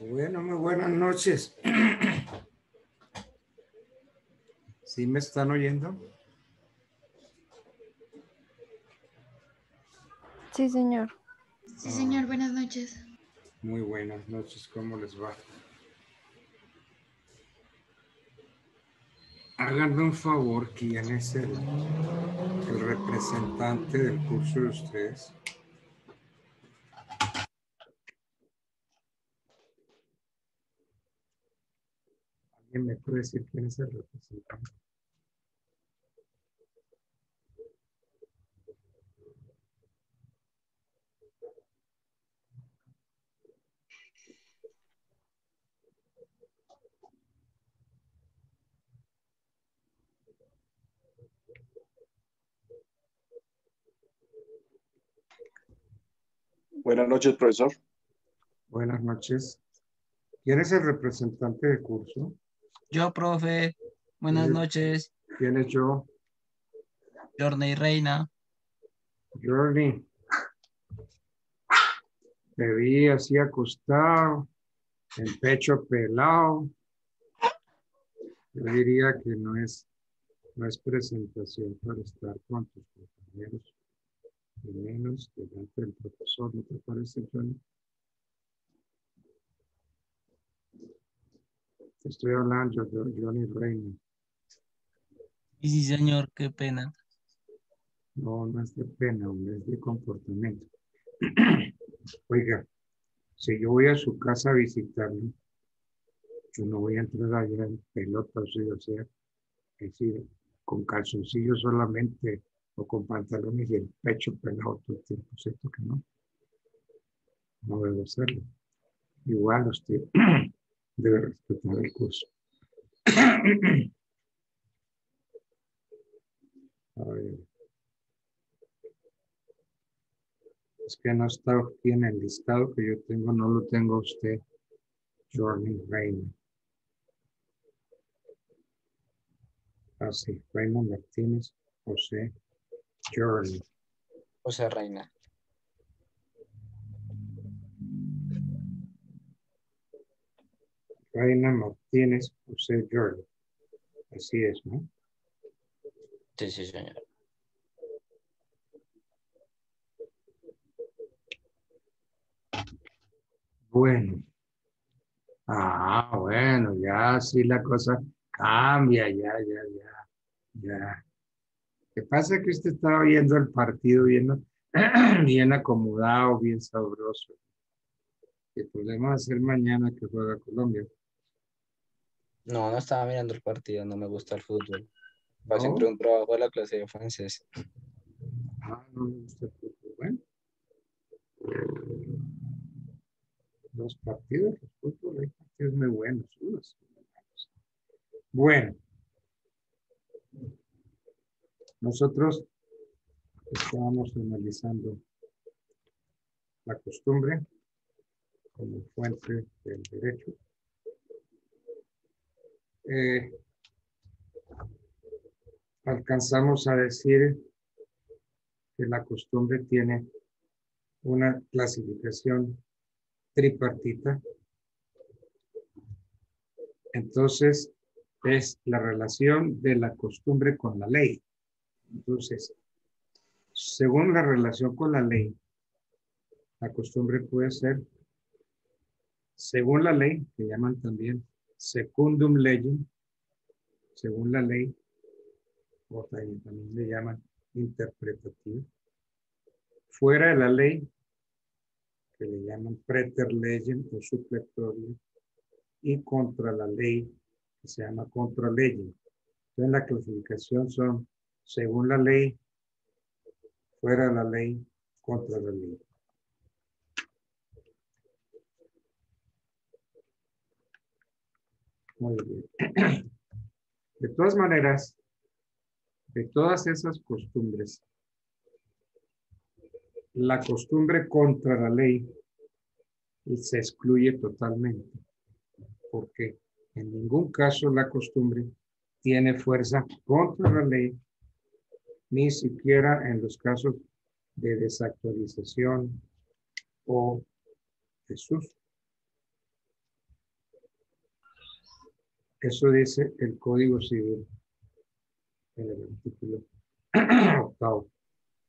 Bueno, muy buenas noches. ¿Sí me están oyendo? Sí, señor. Sí, señor, buenas noches. Muy buenas noches, ¿cómo les va? Háganme un favor, ¿quién es el representante del curso de ustedes? ¿Alguien me puede decir quién es el representante? Buenas noches, profesor. Buenas noches. ¿Quién es el representante del curso? Yo, profe. Buenas noches. ¿Quién es yo? Journey Reina. Journey. Me vi así acostado, el pecho pelado. Yo diría que no es presentación para estar con tus compañeros, y menos delante del profesor, ¿no te parece, Johnny? Te estoy hablando de Johnny Reina. Y sí, señor, qué pena. No, no es de pena, es de comportamiento. Oiga, si yo voy a su casa a visitarlo, yo no voy a entrar allá en pelotas, o sea, es decir, con calzoncillos solamente o con pantalones y el pecho pelado todo el tiempo, ¿cierto que no? No debo hacerlo. Igual usted debe respetar el curso. A ver. Es que no está aquí en el listado que yo tengo, no lo tengo usted, Journey Reina. Así, Reina Martínez, José Journey. José Reina. Reina Martínez, José Journey. Así es, ¿no? Sí, sí, señor. Bueno. Bueno, ya sí la cosa cambia, ya. ¿Qué pasa? Que usted estaba viendo el partido bien acomodado, bien sabroso. El problema va a ser mañana que juega Colombia. No, no estaba mirando el partido, no me gusta el fútbol. Pasé ¿No? entre un trabajo de la clase de francés. No me gusta el fútbol. Bueno. Los partidos de fútbol, hay partidos muy buenos. Bueno. Nosotros estábamos analizando la costumbre como fuente del derecho. Alcanzamos a decir que la costumbre tiene una clasificación tripartita. Entonces, es la relación de la costumbre con la ley. Entonces, según la relación con la ley, la costumbre puede ser, según la ley, que llaman también secundum legem, según la ley, o también le llaman interpretativo. Fuera de la ley, que le llaman preter legem o supletorio, y contra la ley, que se llama contra legem. Entonces, la clasificación son según la ley, fuera de la ley, contra la ley. Muy bien. De todas maneras, de todas esas costumbres, la costumbre contra la ley se excluye totalmente, porque en ningún caso la costumbre tiene fuerza contra la ley, ni siquiera en los casos de desactualización o desuso. Eso dice el Código Civil en el artículo octavo.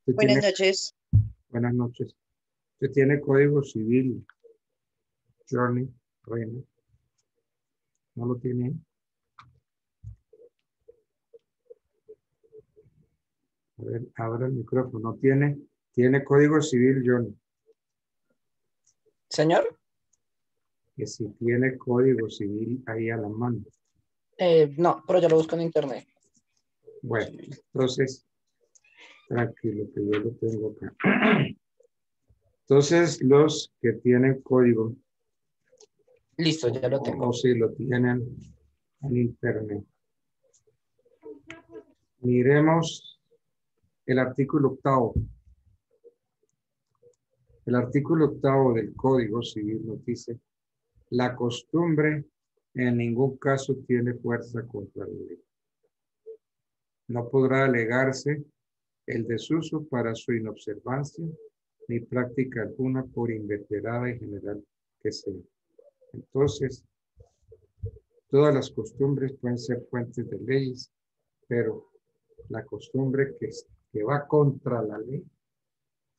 Usted Buenas tiene- noches. buenas noches. Usted tiene Código Civil, Journey, Reina. ¿No lo tiene? A ver, abra el micrófono. Tiene Código Civil, Johnny. Señor, Que si tiene Código Civil ahí a la mano. no, pero yo lo busco en internet. Bueno, entonces, tranquilo que yo lo tengo acá. Entonces, los que tienen código, Listo, ya lo tengo. o si lo tienen en internet. Miremos el artículo octavo. El artículo octavo del Código Civil nos dice: la costumbre en ningún caso tiene fuerza contra la ley. No podrá alegarse el desuso para su inobservancia, ni práctica alguna por inveterada y general que sea. Entonces, todas las costumbres pueden ser fuentes de leyes, pero la costumbre que va contra la ley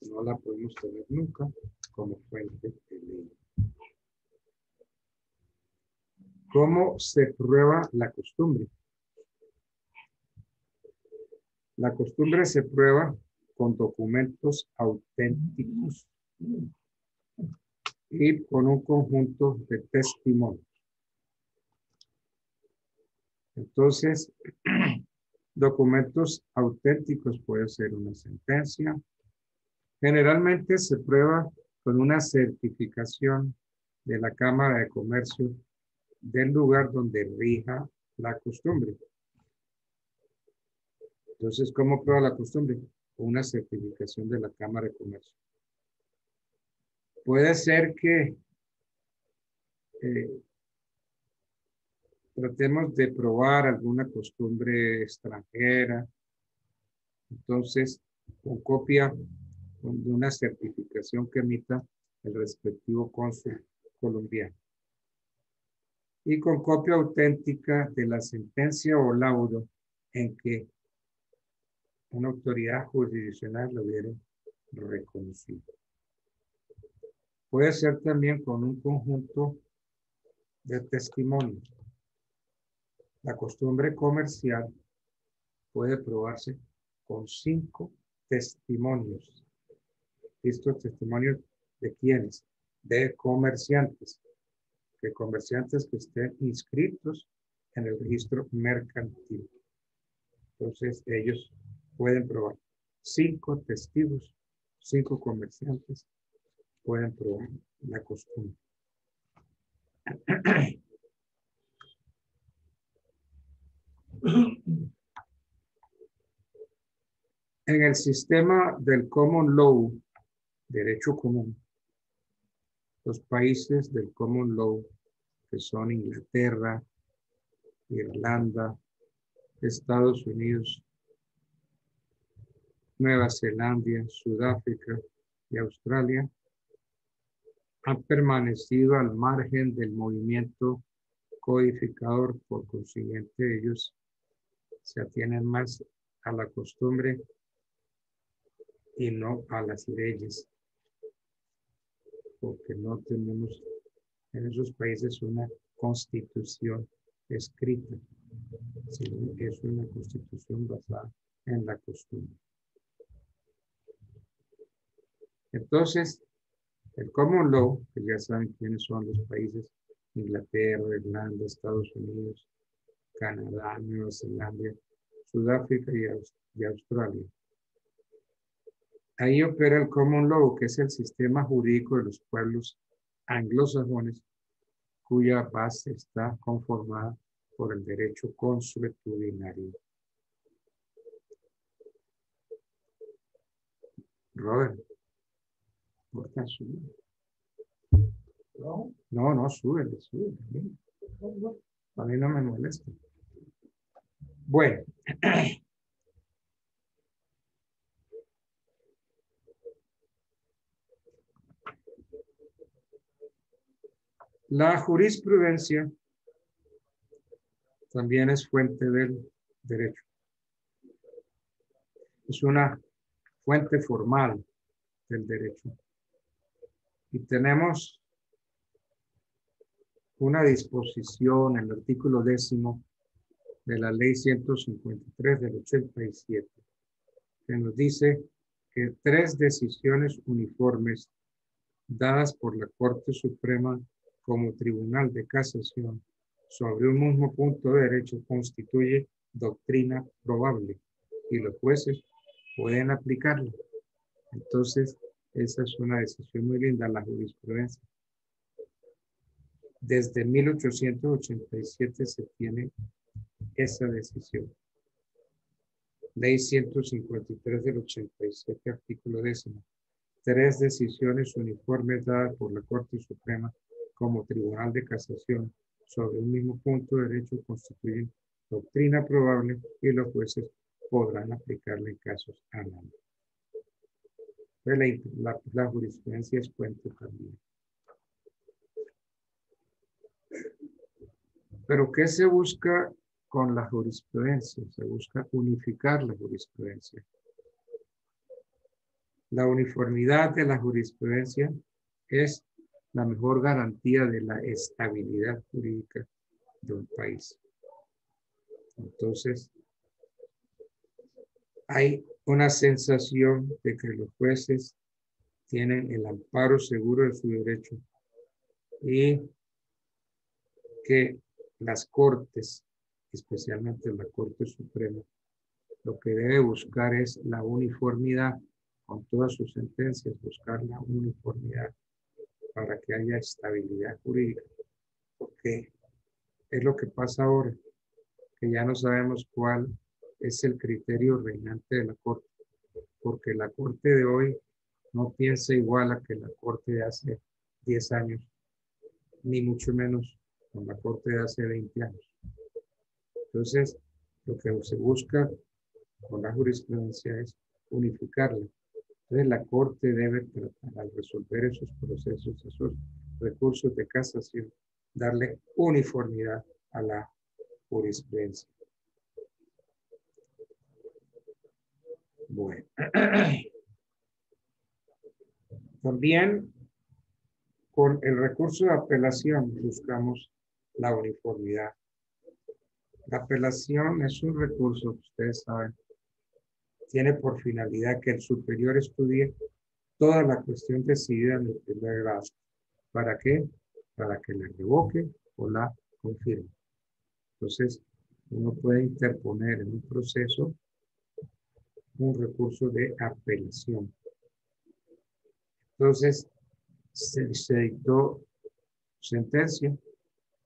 no la podemos tener nunca como fuente de ley. ¿Cómo se prueba la costumbre? La costumbre se prueba con documentos auténticos y con un conjunto de testimonios. Entonces, documentos auténticos puede ser una sentencia. Generalmente se prueba con una certificación de la Cámara de Comercio del lugar donde rija la costumbre. Entonces, ¿cómo prueba la costumbre? Con una certificación de la Cámara de Comercio. Puede ser que tratemos de probar alguna costumbre extranjera. Entonces, con copia de una certificación que emita el respectivo cónsul colombiano. Y con copia auténtica de la sentencia o laudo en que una autoridad jurisdiccional lo hubiera reconocido. Puede ser también con un conjunto de testimonios. La costumbre comercial puede probarse con 5 testimonios. ¿Estos testimonios de quiénes? De comerciantes. De comerciantes que estén inscritos en el registro mercantil. Entonces, ellos pueden probar. 5 testigos, 5 comerciantes pueden probar la costumbre. En el sistema del common law, derecho común, los países del common law, que son Inglaterra, Irlanda, Estados Unidos, Nueva Zelanda, Sudáfrica y Australia, han permanecido al margen del movimiento codificador. Por consiguiente, ellos se atienen más a la costumbre y no a las leyes, porque no tenemos en esos países una constitución escrita, sino que es una constitución basada en la costumbre. Entonces, el common law, que ya saben quiénes son los países: Inglaterra, Irlanda, Estados Unidos, Canadá, Nueva Zelanda, Sudáfrica y Australia. Ahí opera el common law, que es el sistema jurídico de los pueblos anglosajones, cuya base está conformada por el derecho consuetudinario. Robert, ¿por qué sube? No, súbele. A mí no me molesta. Bueno. La jurisprudencia también es fuente del derecho. Es una fuente formal del derecho. Y tenemos una disposición en el artículo 10º de la ley 153 del 87, que nos dice que 3 decisiones uniformes dadas por la Corte Suprema como Tribunal de Casación sobre un mismo punto de derecho constituye doctrina probable y los jueces pueden aplicarlo. Entonces, esa es una decisión muy linda, la jurisprudencia. Desde 1887 se tiene esa decisión. Ley 153 del 87, artículo 10º. 3 decisiones uniformes dadas por la Corte Suprema como Tribunal de Casación sobre un mismo punto de derecho constituyen doctrina probable y los jueces podrán aplicarla en casos análogos. La jurisprudencia es fuente también. Pero ¿qué se busca con la jurisprudencia? Se busca unificar la jurisprudencia. La uniformidad de la jurisprudencia es la mejor garantía de la estabilidad jurídica de un país. Entonces, hay una sensación de que los jueces tienen el amparo seguro de su derecho y que las cortes, especialmente la Corte Suprema, lo que debe buscar es la uniformidad con todas sus sentencias, buscar la uniformidad para que haya estabilidad jurídica, porque es lo que pasa ahora, que ya no sabemos cuál es el criterio reinante de la Corte, porque la Corte de hoy no piensa igual a que la Corte de hace 10 años, ni mucho menos con la Corte de hace 20 años. Entonces, lo que se busca con la jurisprudencia es unificarla. Entonces, la Corte debe tratar, al resolver esos procesos, esos recursos de casación, darle uniformidad a la jurisprudencia. Bueno. También con el recurso de apelación buscamos la uniformidad. La apelación es un recurso que ustedes saben, tiene por finalidad que el superior estudie toda la cuestión decidida en el primer grado. ¿Para qué? Para que la revoque o la confirme. Entonces, uno puede interponer en un proceso un recurso de apelación. Entonces, se dictó sentencia,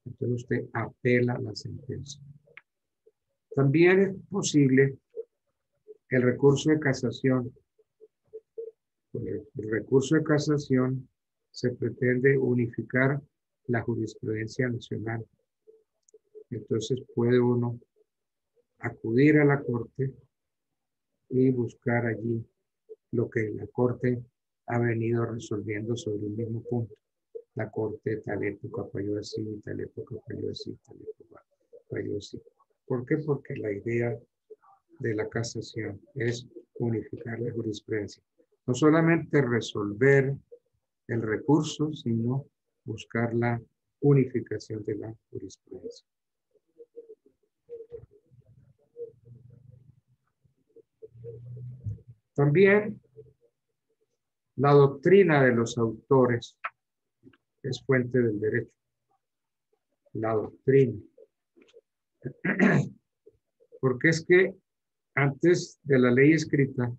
entonces usted apela la sentencia. También es posible el recurso de casación. Con el recurso de casación se pretende unificar la jurisprudencia nacional. Entonces puede uno acudir a la Corte y buscar allí lo que la Corte ha venido resolviendo sobre el mismo punto. La Corte tal época falló así, tal época falló así, tal época falló así. ¿Por qué? Porque la idea de la casación es unificar la jurisprudencia. No solamente resolver el recurso, sino buscar la unificación de la jurisprudencia. También la doctrina de los autores es fuente del derecho. La doctrina. Porque es que antes de la ley escrita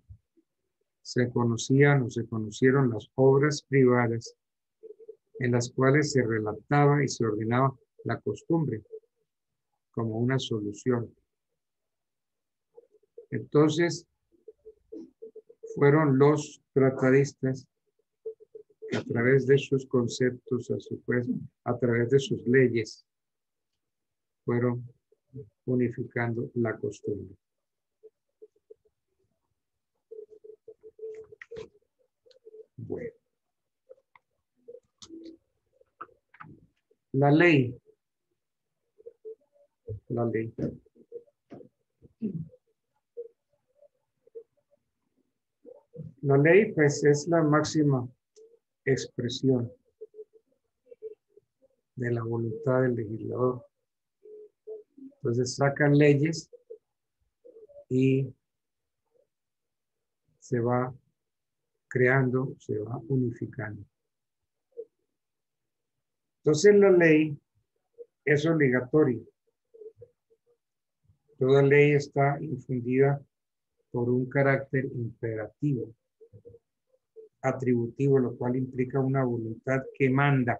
se conocían o se conocieron las obras privadas en las cuales se relataba y se ordenaba la costumbre como una solución. Entonces, fueron los tratadistas que a través de sus conceptos, a través de sus leyes, fueron unificando la costumbre. Bueno. La ley la ley. La ley, pues, es la máxima expresión de la voluntad del legislador. Entonces sacan leyes y se va creando, se va unificando. Entonces la ley es obligatoria. Toda ley está infundida por un carácter imperativo, atributivo, lo cual implica una voluntad que manda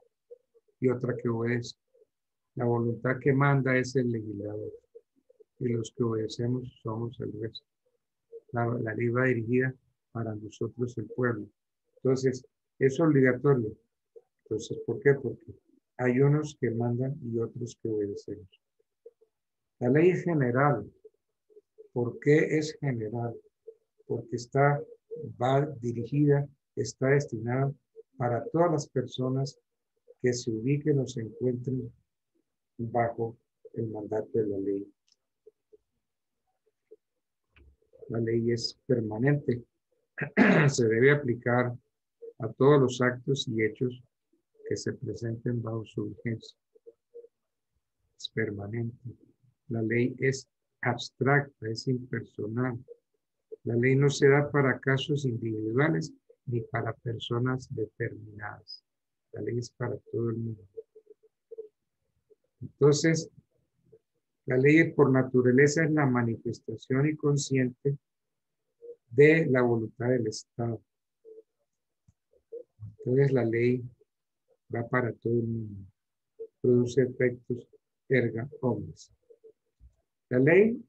y otra que obedece. La voluntad que manda es el legislador y los que obedecemos somos el resto. La ley va dirigida para nosotros el pueblo. Entonces, es obligatorio. Entonces, ¿por qué? Porque hay unos que mandan y otros que obedecemos. La ley es general. ¿Por qué es general? Porque va dirigida, está destinada para todas las personas que se ubiquen o se encuentren bajo el mandato de la ley. La ley es permanente. Se debe aplicar a todos los actos y hechos que se presenten bajo su vigencia. Es permanente. La ley es abstracta, es impersonal. La ley no se da para casos individuales ni para personas determinadas. La ley es para todo el mundo. Entonces, la ley por naturaleza es la manifestación y consciente de la voluntad del Estado. Entonces, la ley va para todo el mundo. Produce efectos erga omnes. La ley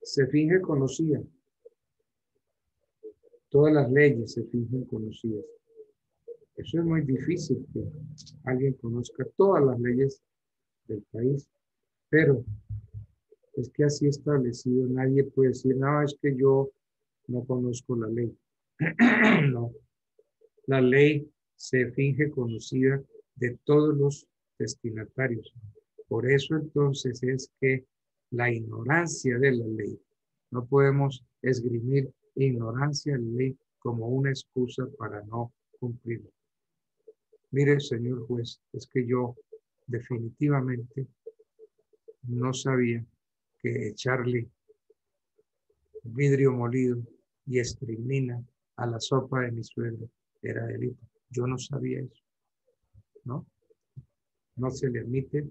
se finge conocida. Todas las leyes se fingen conocidas. Eso es muy difícil que alguien conozca todas las leyes del país, pero es que así establecido nadie puede decir, no, es que yo no conozco la ley. No, la ley se finge conocida de todos los destinatarios. Por eso entonces es que la ignorancia de la ley, no podemos esgrimir ignorancia de la ley como una excusa para no cumplirla. Mire, señor juez, es que yo definitivamente no sabía que echarle vidrio molido y estricnina a la sopa de mi suegro era delito. Yo no sabía eso, ¿no? No se le admite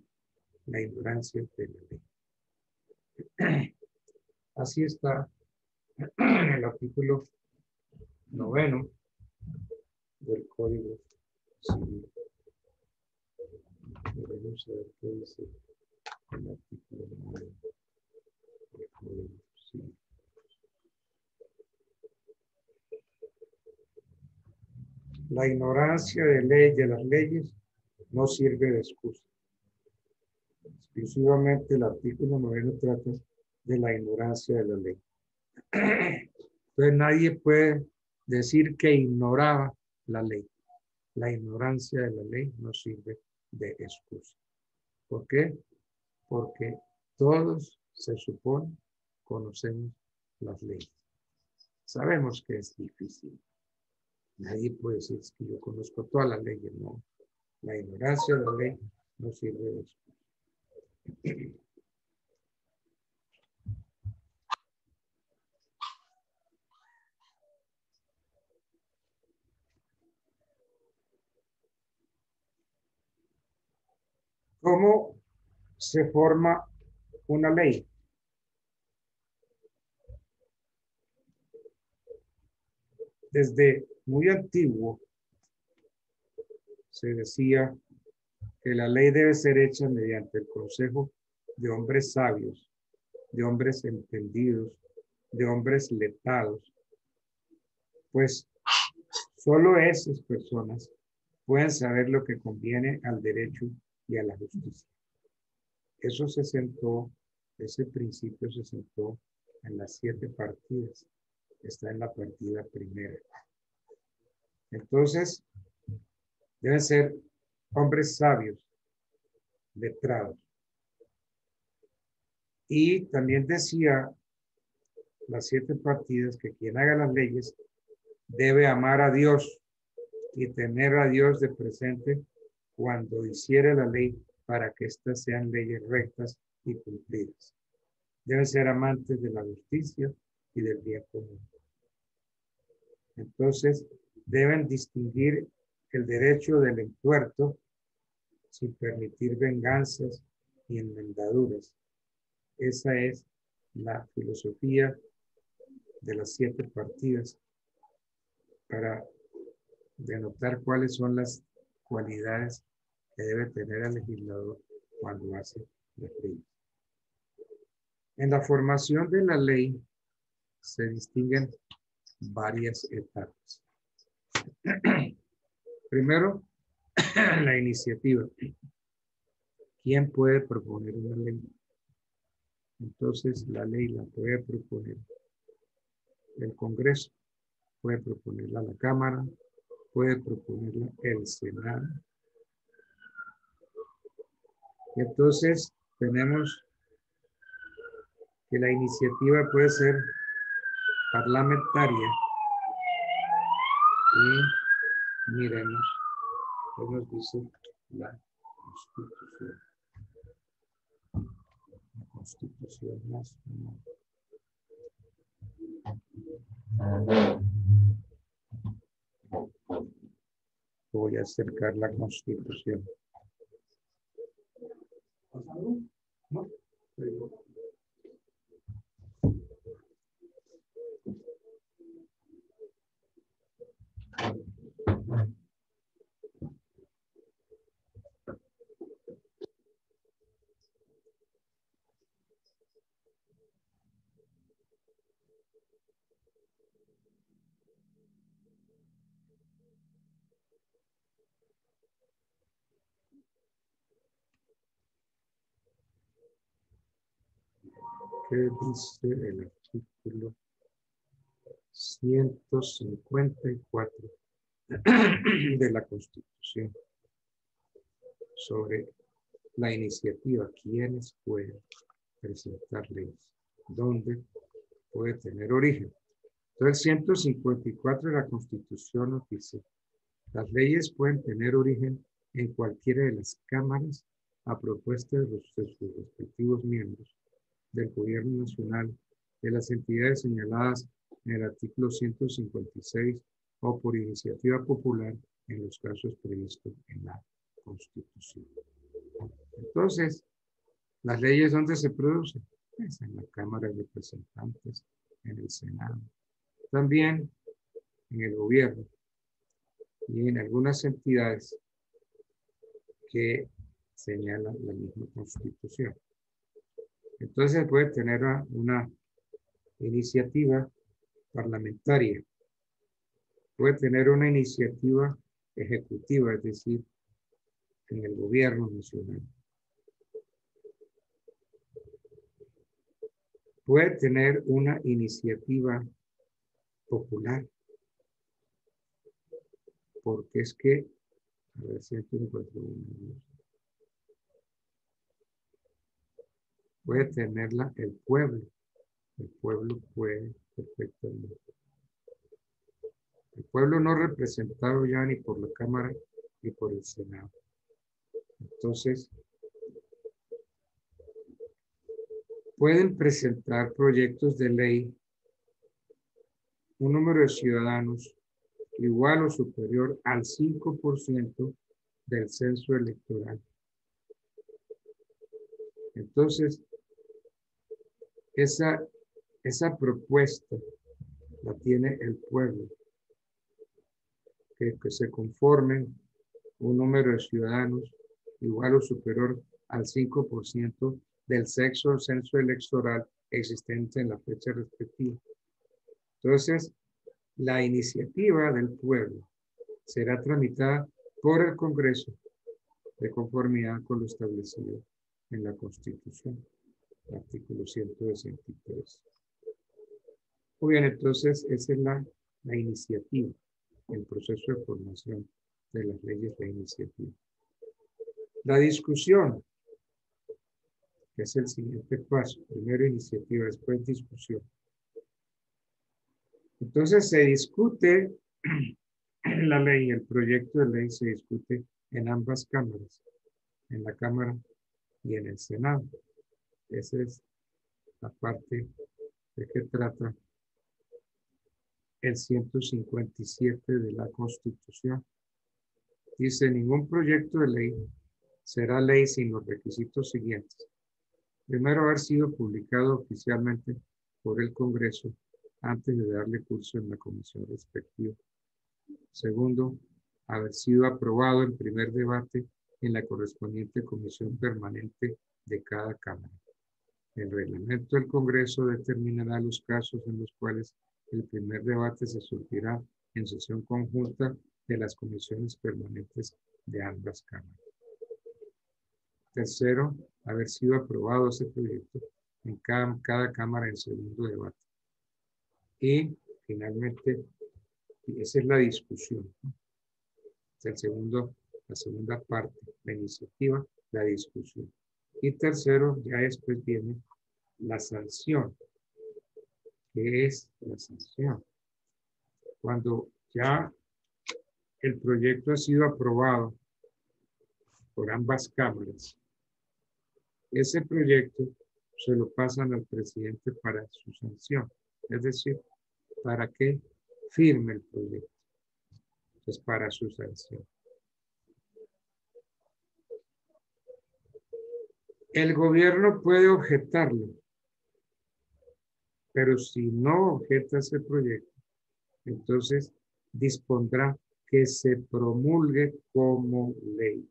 la ignorancia de la ley. Así está en el artículo 9 del Código Civil. Veremos a ver qué dice el artículo 9 del Código Civil. La ignorancia de las leyes no sirve de excusa. Exclusivamente el artículo 9 trata de la ignorancia de la ley. Entonces nadie puede decir que ignoraba la ley. La ignorancia de la ley no sirve de excusa. ¿Por qué? Porque todos, se supone, conocemos las leyes. Sabemos que es difícil. Nadie puede decir que yo conozco todas las leyes. No. La ignorancia de la ley no sirve de excusa. ¿Cómo se forma una ley? Desde muy antiguo se decía que la ley debe ser hecha mediante el consejo de hombres sabios, de hombres entendidos, de hombres letrados, pues solo esas personas pueden saber lo que conviene al derecho y a la justicia. Eso se sentó, ese principio se sentó en las 7 partidas. Está en la partida primera. Entonces, deben ser hombres sabios, letrados. Y también decía las 7 partidas que quien haga las leyes debe amar a Dios y tener a Dios de presente cuando hiciere la ley para que éstas sean leyes rectas y cumplidas. Deben ser amantes de la justicia y del bien común. Entonces, deben distinguir el derecho del entuerto sin permitir venganzas y enmendaduras. Esa es la filosofía de las 7 partidas para denotar cuáles son las cualidades que debe tener el legislador cuando hace las leyes. En la formación de la ley se distinguen varias etapas. Primero, la iniciativa. ¿Quién puede proponer una ley? Entonces, la ley la puede proponer el Congreso, puede proponerla la Cámara, puede proponerla el Senado. Y entonces, tenemos que la iniciativa puede ser parlamentaria. Y miremos qué nos dice la Constitución. La Constitución Nacional. Voy a acercar la Constitución. ¿No? ¿Qué dice el artículo 154 de la Constitución sobre la iniciativa? ¿Quiénes pueden presentar leyes? ¿Dónde puede tener origen? Entonces, el 154 de la Constitución nos dice: las leyes pueden tener origen en cualquiera de las cámaras a propuesta de sus respectivos miembros del Gobierno Nacional, de las entidades señaladas en el artículo 156 o por iniciativa popular en los casos previstos en la Constitución. Entonces, ¿las leyes dónde se producen? Pues en la Cámara de Representantes, en el Senado, también en el gobierno y en algunas entidades que señalan la misma Constitución. Entonces puede tener una iniciativa parlamentaria, puede tener una iniciativa ejecutiva, es decir, en el gobierno nacional. Puede tener una iniciativa popular, porque es que, a ver, 151, puede tenerla el pueblo puede perfectamente. El pueblo no representado ya ni por la Cámara ni por el Senado. Entonces, pueden presentar proyectos de ley un número de ciudadanos igual o superior al 5% del censo electoral. Entonces, esa propuesta la tiene el pueblo, que se conformen un número de ciudadanos igual o superior al 5% del censo electoral existente en la fecha respectiva. Entonces, la iniciativa del pueblo será tramitada por el Congreso de conformidad con lo establecido en la Constitución, artículo 163. Muy bien, entonces esa es la iniciativa, el proceso de formación de las leyes de iniciativa. La discusión. que es el siguiente paso. Primero iniciativa, después discusión. Entonces se discute la ley, el proyecto de ley se discute en ambas cámaras, en la Cámara y en el Senado. Esa es la parte de que trata el 157 de la Constitución. Dice, ningún proyecto de ley será ley sin los requisitos siguientes. Primero, haber sido publicado oficialmente por el Congreso antes de darle curso en la comisión respectiva. Segundo, haber sido aprobado en primer debate en la correspondiente comisión permanente de cada Cámara. El reglamento del Congreso determinará los casos en los cuales el primer debate se surtirá en sesión conjunta de las comisiones permanentes de ambas cámaras. Tercero, haber sido aprobado ese proyecto en cada cámara en segundo debate. Y finalmente, esa es la discusión, ¿no? Es la segunda parte, la iniciativa, la discusión. Y tercero, ya después viene la sanción. ¿Qué es la sanción? Cuando ya el proyecto ha sido aprobado por ambas cámaras, ese proyecto se lo pasan al presidente para su sanción. Es decir, para que firme el proyecto. Entonces, para su sanción. El gobierno puede objetarlo, pero si no objeta ese proyecto, entonces dispondrá que se promulgue como ley.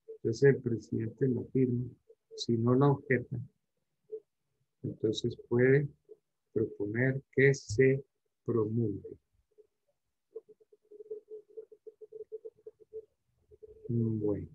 Entonces el presidente lo firma. Si no la objeta, entonces puede proponer que se promulgue. Bueno.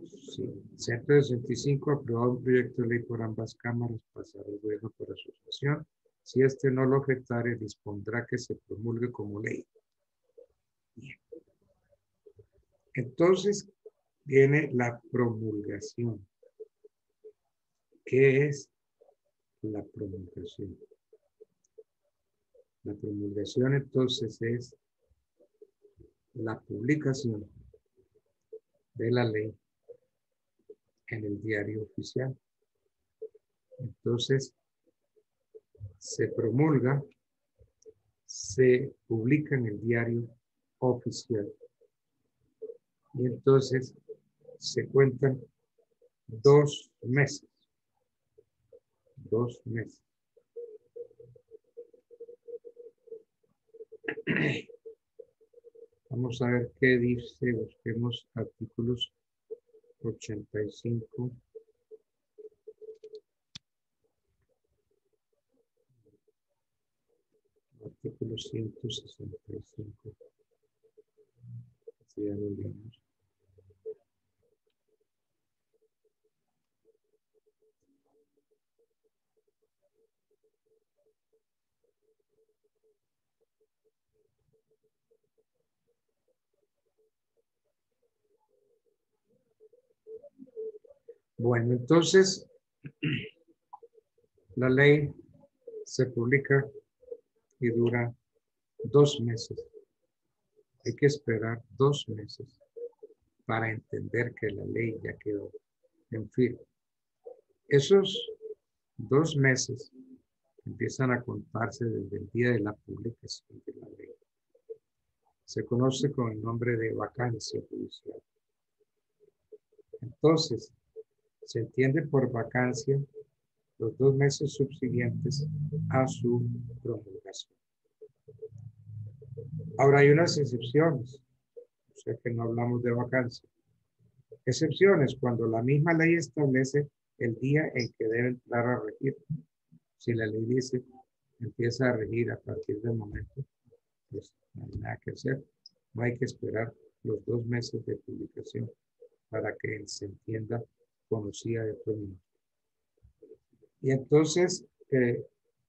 Sí. 165, aprobado un proyecto de ley por ambas cámaras, pasará al gobierno por asociación. Si este no lo objetare, dispondrá que se promulgue como ley. Bien. Entonces, viene la promulgación. ¿Qué es la promulgación? La promulgación, entonces, es la publicación de la ley en el diario oficial. Entonces, se promulga, se publica en el diario oficial. Y entonces se cuentan 2 meses. 2 meses. Vamos a ver qué dice, busquemos artículos 85. Artículo 165. Así ya lo leemos. Bueno, entonces, la ley se publica y dura 2 meses. Hay que esperar 2 meses para entender que la ley ya quedó en firme. Esos 2 meses empiezan a contarse desde el día de la publicación de la ley. Se conoce con el nombre de vacancia judicial. Entonces, se entiende por vacancia los 2 meses subsiguientes a su promulgación. Ahora hay unas excepciones, o sea que no hablamos de vacancia. Excepciones cuando la misma ley establece el día en que debe entrar a regir. Si la ley dice empieza a regir a partir del momento, pues no hay nada que hacer. No hay que esperar los 2 meses de publicación para que se entienda conocida de término. Y entonces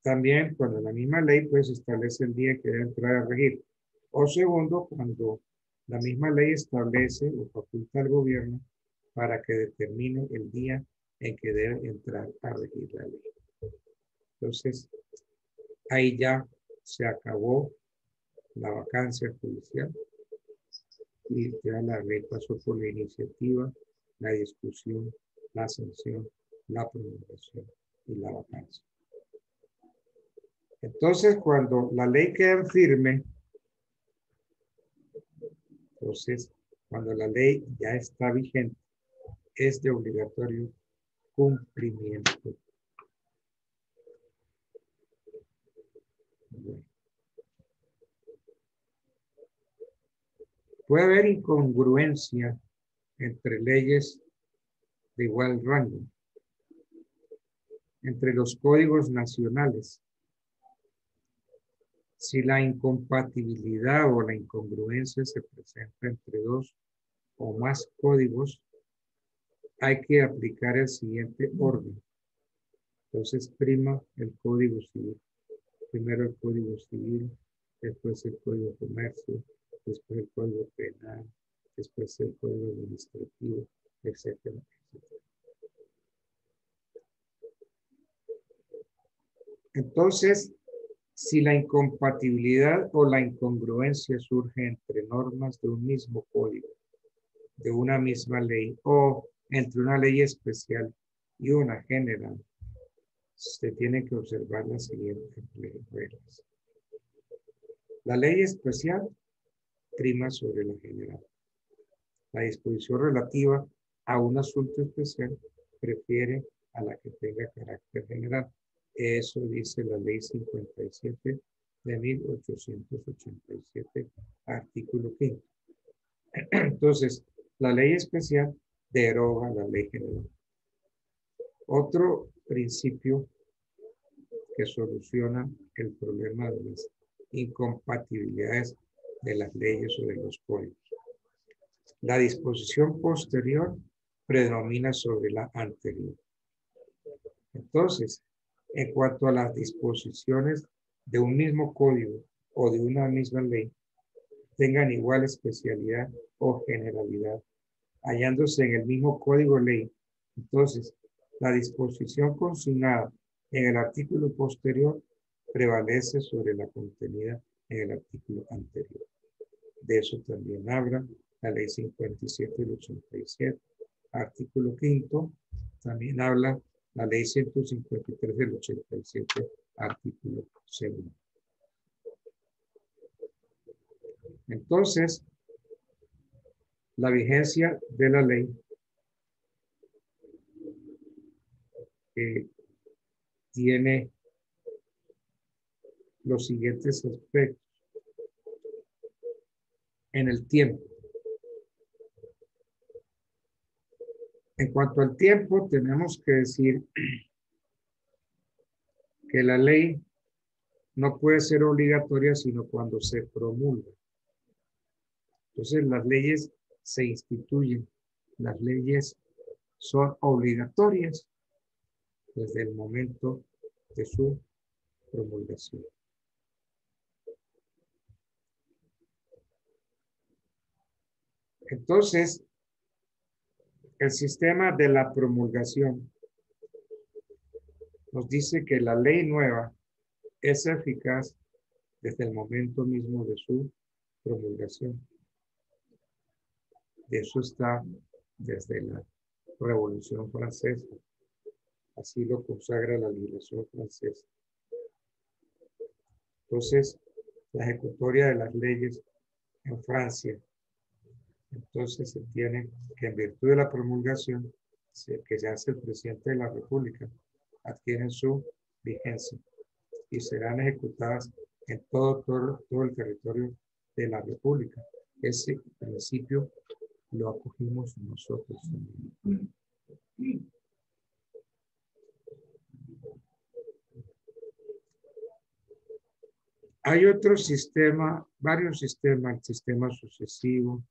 También cuando la misma ley pues establece el día que debe entrar a regir. O segundo, cuando la misma ley establece o faculta al gobierno para que determine el día en que debe entrar a regir la ley. Entonces, ahí ya se acabó la vacancia judicial y ya la ley pasó por la iniciativa, la discusión, la sanción, la promulgación y la vacancia. Entonces, cuando la ley queda firme, entonces, cuando la ley ya está vigente, es de obligatorio cumplimiento. Bueno. Puede haber incongruencia entre leyes de igual rango, entre los códigos nacionales. Si la incompatibilidad o la incongruencia se presenta entre dos o más códigos, hay que aplicar el siguiente orden. Entonces prima el Código Civil. Primero el Código Civil, después el Código de Comercio, después el Código Penal, después el Código Administrativo, etcétera, etcétera. Entonces, si la incompatibilidad o la incongruencia surge entre normas de un mismo código, de una misma ley, o entre una ley especial y una general, se tiene que observar las siguientes reglas. La ley especial prima sobre la general. La disposición relativa a un asunto especial prefiere a la que tenga carácter general. Eso dice la ley 57 de 1887, artículo 5. Entonces, la ley especial deroga la ley general. Otro principio que soluciona el problema de las incompatibilidades de las leyes o de los códigos. La disposición posterior predomina sobre la anterior. Entonces, en cuanto a las disposiciones de un mismo código o de una misma ley, tengan igual especialidad o generalidad, hallándose en el mismo código o ley, entonces la disposición consignada en el artículo posterior prevalece sobre la contenida en el artículo anterior. De eso también habla la ley 57 del 87, artículo 5, también habla la ley 153 del 87, artículo 2. Entonces, la vigencia de la ley tiene los siguientes aspectos. En el tiempo. En cuanto al tiempo, tenemos que decir que la ley no puede ser obligatoria sino cuando se promulga. Entonces, las leyes se instituyen. Las leyes son obligatorias desde el momento de su promulgación. Entonces, el sistema de la promulgación nos dice que la ley nueva es eficaz desde el momento mismo de su promulgación. Eso está desde la Revolución Francesa. Así lo consagra la legislación francesa. Entonces, la ejecutoria de las leyes en Francia, entonces se tiene que en virtud de la promulgación que se hace el presidente de la República, adquieren su vigencia y serán ejecutadas en todo el territorio de la República. Ese principio lo acogimos nosotros. Hay otro sistema, varios sistemas, el sistema sucesivo,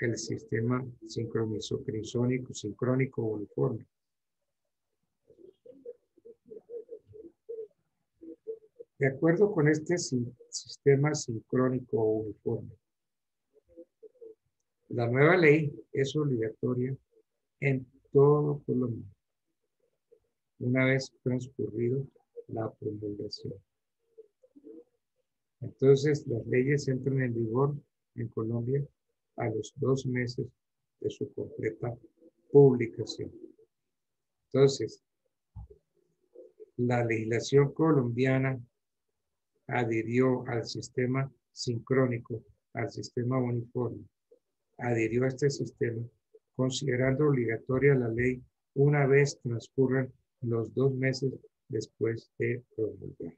el sistema sincrónico uniforme. De acuerdo con este sistema sincrónico o uniforme, la nueva ley es obligatoria en todo Colombia, una vez transcurrido la promulgación. Entonces, las leyes entran en vigor en Colombia a los 2 meses de su completa publicación. Entonces, la legislación colombiana adhirió al sistema sincrónico, al sistema uniforme, adhirió a este sistema, considerando obligatoria la ley una vez transcurran los 2 meses después de promulgar.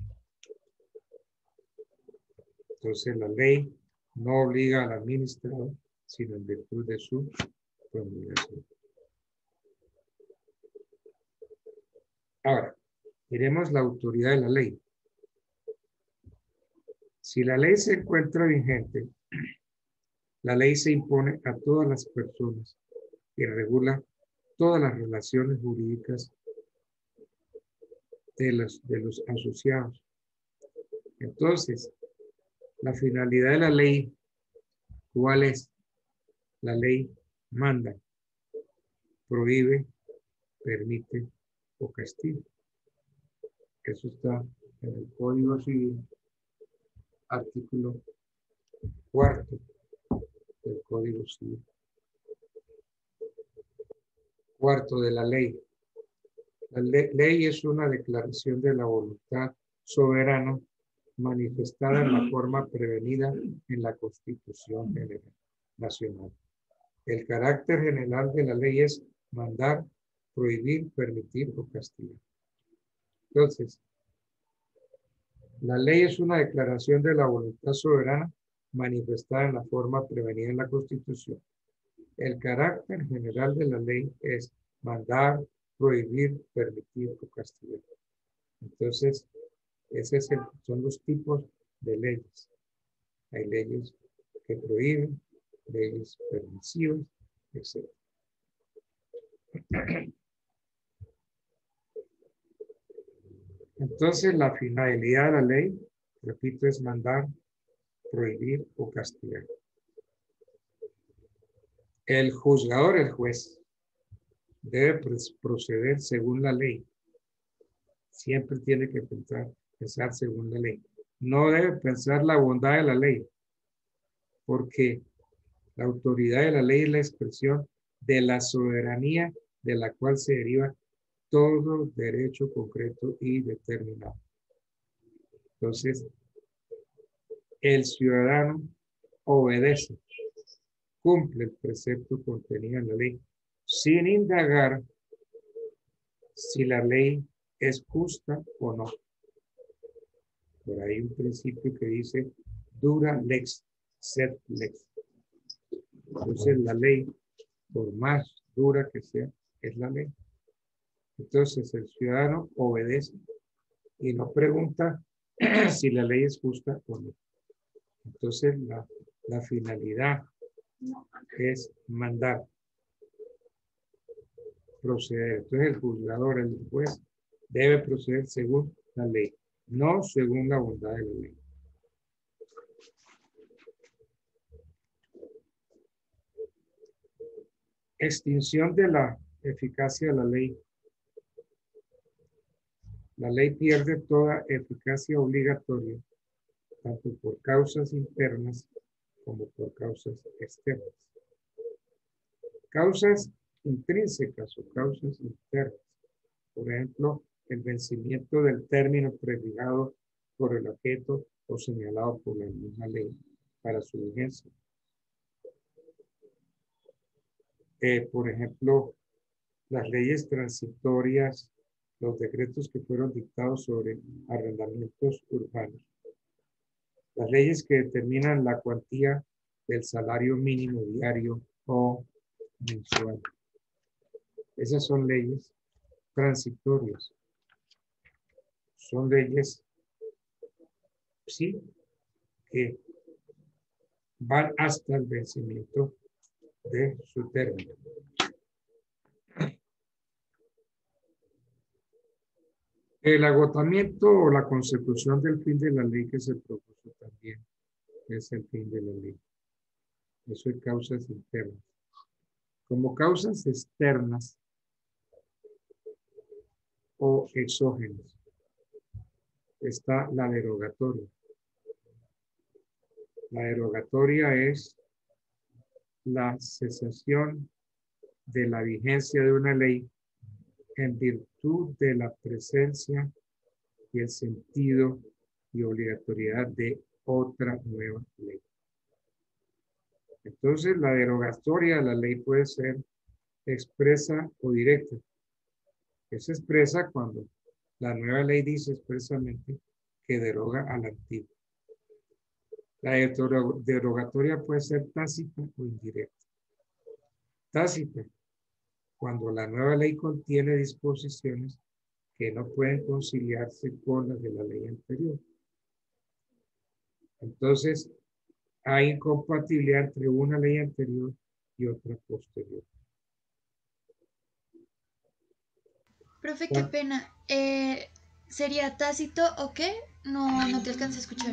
Entonces, la ley no obliga al administrador, sino en virtud de su promulgación. Ahora, miremos la autoridad de la ley. Si la ley se encuentra vigente, la ley se impone a todas las personas y regula todas las relaciones jurídicas de los asociados. Entonces, la finalidad de la ley, ¿cuál es? La ley manda, prohíbe, permite o castiga. Eso está en el Código Civil, artículo 4 del Código Civil. Cuarto de la ley. La ley es una declaración de la voluntad soberana manifestada en la forma prevenida en la Constitución Nacional. El carácter general de la ley es mandar, prohibir, permitir o castigar. Entonces, la ley es una declaración de la voluntad soberana manifestada en la forma prevenida en la Constitución. El carácter general de la ley es mandar, prohibir, permitir o castigar. Entonces, son los tipos de leyes. Hay leyes que prohíben, leyes permisivas, etc. Entonces, la finalidad de la ley, repito, es mandar, prohibir o castigar. El juzgador, el juez, debe proceder según la ley. Siempre tiene que pensar según la ley. No debe pensar la bondad de la ley, porque la autoridad de la ley es la expresión de la soberanía de la cual se deriva todo derecho concreto y determinado. Entonces, el ciudadano obedece, cumple el precepto contenido en la ley, sin indagar si la ley es justa o no. Por ahí un principio que dice, dura lex, sed lex. Entonces la ley, por más dura que sea, es la ley. Entonces el ciudadano obedece y no pregunta si la ley es justa o no. Entonces la finalidad es mandar, proceder. Entonces el juzgador, el juez, debe proceder según la ley, no según la bondad de la ley. Extinción de la eficacia de la ley. La ley pierde toda eficacia obligatoria, tanto por causas internas como por causas externas. Causas intrínsecas o causas internas. Por ejemplo, el vencimiento del término prefijado por el objeto o señalado por la misma ley para su vigencia. Por ejemplo, las leyes transitorias, los decretos que fueron dictados sobre arrendamientos urbanos, las leyes que determinan la cuantía del salario mínimo diario o mensual. Esas son leyes transitorias. Son leyes, sí, que van hasta el vencimiento de su término. El agotamiento o la consecución del fin de la ley que se propuso también es el fin de la ley. Eso es causas internas. Como causas externas o exógenas está la derogatoria. La derogatoria es la cesación de la vigencia de una ley en virtud de la presencia y el sentido y obligatoriedad de otra nueva ley. Entonces, la derogatoria de la ley puede ser expresa o directa. Es expresa cuando la nueva ley dice expresamente que deroga a la antigua. La derogatoria puede ser tácita o indirecta. Tácita, cuando la nueva ley contiene disposiciones que no pueden conciliarse con las de la ley anterior. Entonces, hay incompatibilidad entre una ley anterior y otra posterior. Profe, qué pena. ¿Sería tácito o qué? No te alcancé a escuchar.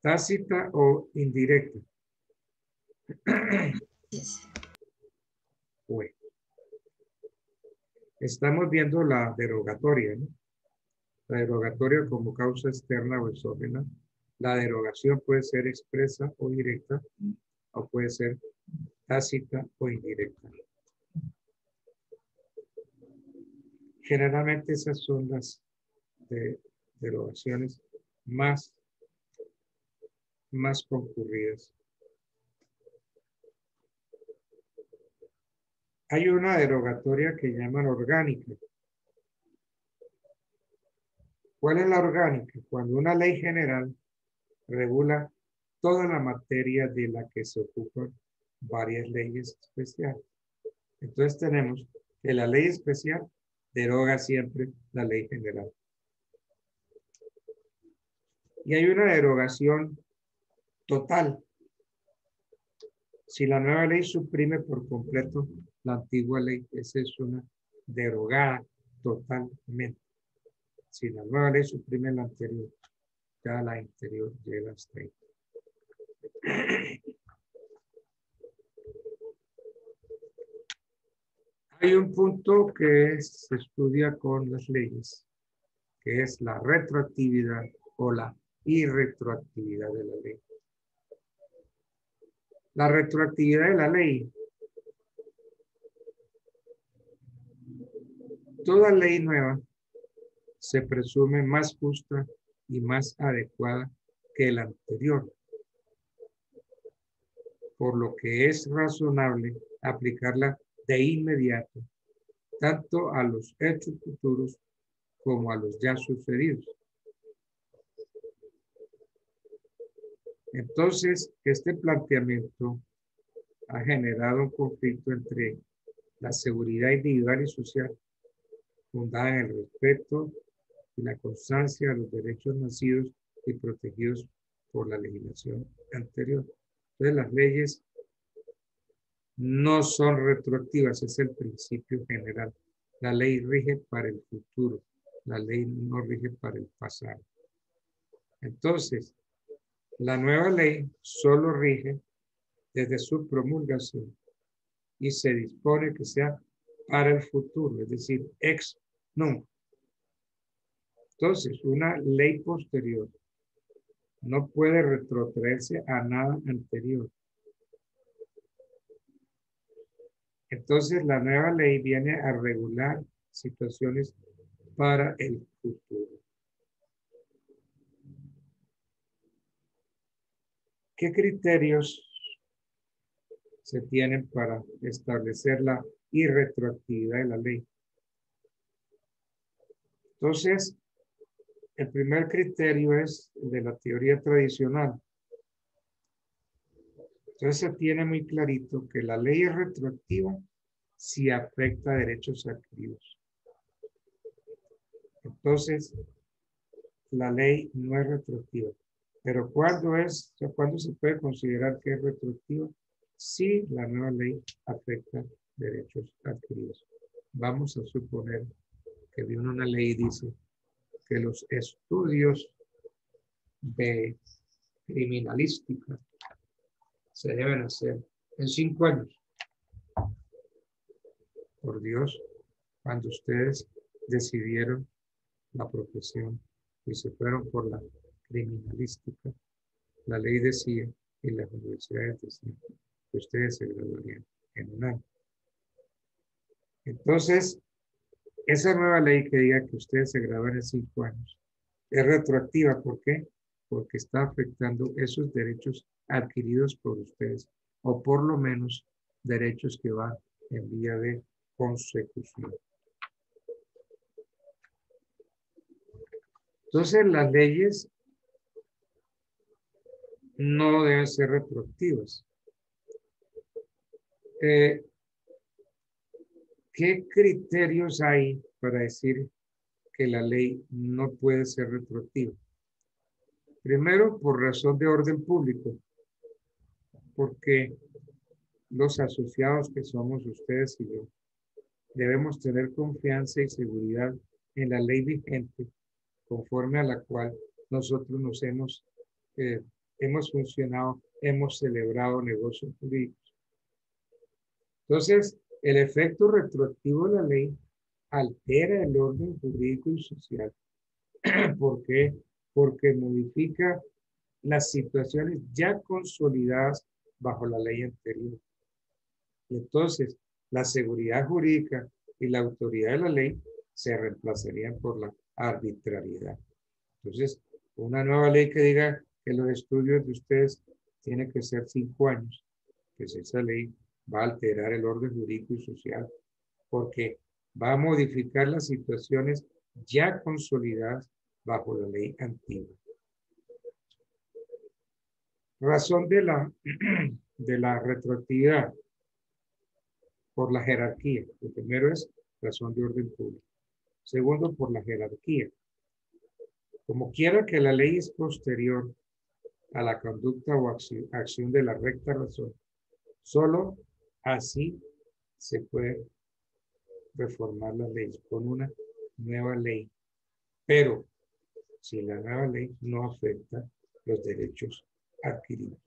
Tácita o indirecta. Yes. Bueno, estamos viendo la derogatoria, ¿no? La derogatoria como causa externa o exógena. La derogación puede ser expresa o directa, o puede ser tácita o indirecta. Generalmente esas son las derogaciones más concurridas. Hay una derogatoria que llaman orgánica. ¿Cuál es la orgánica? Cuando una ley general regula toda la materia de la que se ocupan varias leyes especiales. Entonces tenemos que la ley especial deroga siempre la ley general. Y hay una derogación total. Si la nueva ley suprime por completo la antigua ley, esa es una derogada totalmente. Si la nueva ley suprime la anterior, ya la anterior llega hasta ahí. Hay un punto que se estudia con las leyes, que es la retroactividad o la irretroactividad de la ley. La retroactividad de la ley. Toda ley nueva se presume más justa y más adecuada que la anterior, por lo que es razonable aplicarla de inmediato, tanto a los hechos futuros como a los ya sucedidos. Entonces, este planteamiento ha generado un conflicto entre la seguridad individual y social, fundada en el respeto y la constancia de los derechos nacidos y protegidos por la legislación anterior. Entonces, las leyes no son retroactivas, es el principio general. La ley rige para el futuro, la ley no rige para el pasado. Entonces, la nueva ley solo rige desde su promulgación y se dispone que sea para el futuro, es decir, ex nunc. Entonces, una ley posterior no puede retrotraerse a nada anterior. Entonces, la nueva ley viene a regular situaciones para el futuro. ¿Qué criterios se tienen para establecer la irretroactividad de la ley? Entonces, el primer criterio es el de la teoría tradicional. Entonces se tiene muy clarito que la ley es retroactiva si afecta a derechos adquiridos. Entonces, la ley no es retroactiva. Pero ¿cuándo se puede considerar que es retroactiva? Si la nueva ley afecta derechos adquiridos. Vamos a suponer que viene una ley y dice que los estudios de criminalística se deben hacer en 5 años. Por Dios, cuando ustedes decidieron la profesión y se fueron por la criminalística, la ley decía y las universidades decían que ustedes se graduarían en un año. Entonces, esa nueva ley que diga que ustedes se gradúan en 5 años es retroactiva. ¿Por qué? Porque está afectando esos derechos adquiridos por ustedes, o por lo menos derechos que van en vía de consecución. Entonces, las leyes no deben ser retroactivas. ¿Qué criterios hay para decir que la ley no puede ser retroactiva? Primero, por razón de orden público, porque los asociados que somos ustedes y yo debemos tener confianza y seguridad en la ley vigente, conforme a la cual nosotros nos hemos funcionado, hemos celebrado negocios jurídicos. Entonces, el efecto retroactivo de la ley altera el orden jurídico y social. ¿Por qué? Porque modifica las situaciones ya consolidadas bajo la ley anterior. Y entonces, la seguridad jurídica y la autoridad de la ley se reemplazarían por la arbitrariedad. Entonces, una nueva ley que diga que los estudios de ustedes tienen que ser 5 años, pues esa ley va a alterar el orden jurídico y social, porque va a modificar las situaciones ya consolidadas bajo la ley antigua. Razón de la retroactividad por la jerarquía. Lo primero es razón de orden público. Segundo, por la jerarquía. Como quiera que la ley es posterior a la conducta o acción de la recta razón, solo así se puede reformar la ley con una nueva ley. Pero si la nueva ley no afecta los derechos adquiridos.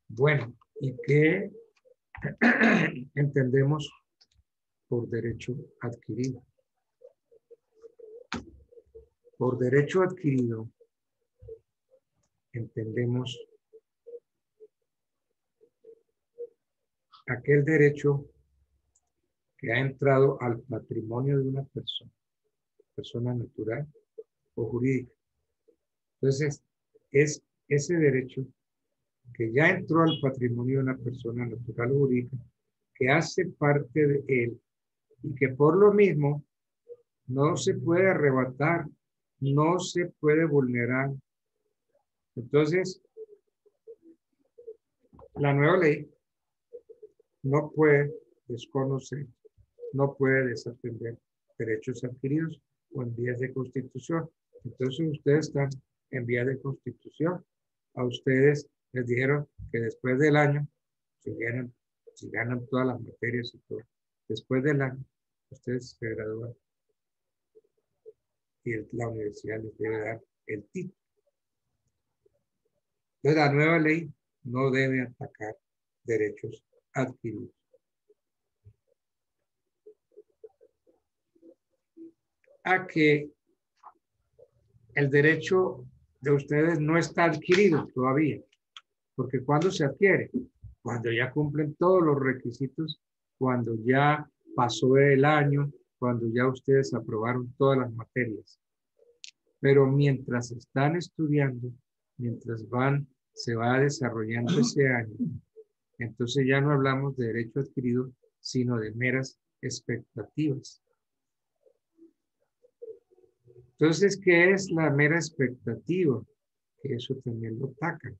Bueno, ¿y qué entendemos por derecho adquirido? Por derecho adquirido entendemos aquel derecho que ha entrado al patrimonio de una persona natural o jurídica. Entonces, es ese derecho que ya entró al patrimonio de una persona natural o jurídica, que hace parte de él y que por lo mismo no se puede arrebatar, no se puede vulnerar. Entonces, la nueva ley no puede desconocer, no puede desatender derechos adquiridos o en vías de constitución. Entonces, ustedes están en vías de constitución. A ustedes les dijeron que después del año, si ganan todas las materias y todo, después del año, ustedes se gradúan y la universidad les debe dar el título. Entonces, la nueva ley no debe atacar derechos adquiridos. A que el derecho de ustedes no está adquirido todavía. Porque ¿cuándo se adquiere? Cuando ya cumplen todos los requisitos, cuando ya pasó el año, cuando ya ustedes aprobaron todas las materias. Pero mientras están estudiando, mientras se va desarrollando ese año, entonces ya no hablamos de derecho adquirido, sino de meras expectativas. Entonces, ¿qué es la mera expectativa? Que eso también lo atacan.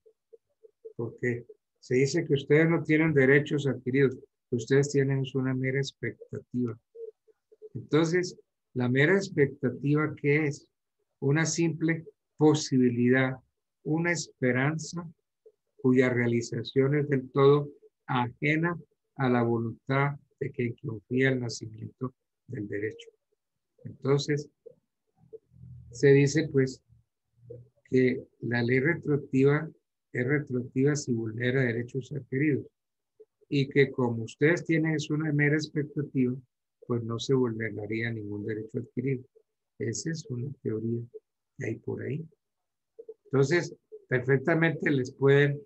Porque se dice que ustedes no tienen derechos adquiridos, que ustedes tienen una mera expectativa. Entonces, la mera expectativa, ¿qué es? Una simple posibilidad, una esperanza cuya realización es del todo ajena a la voluntad de quien confía el nacimiento del derecho. Entonces, se dice pues que la ley retroactiva es retroactiva si vulnera derechos adquiridos y que como ustedes tienen es una mera expectativa, pues no se vulneraría ningún derecho adquirido. Esa es una teoría que hay por ahí. Entonces, perfectamente les pueden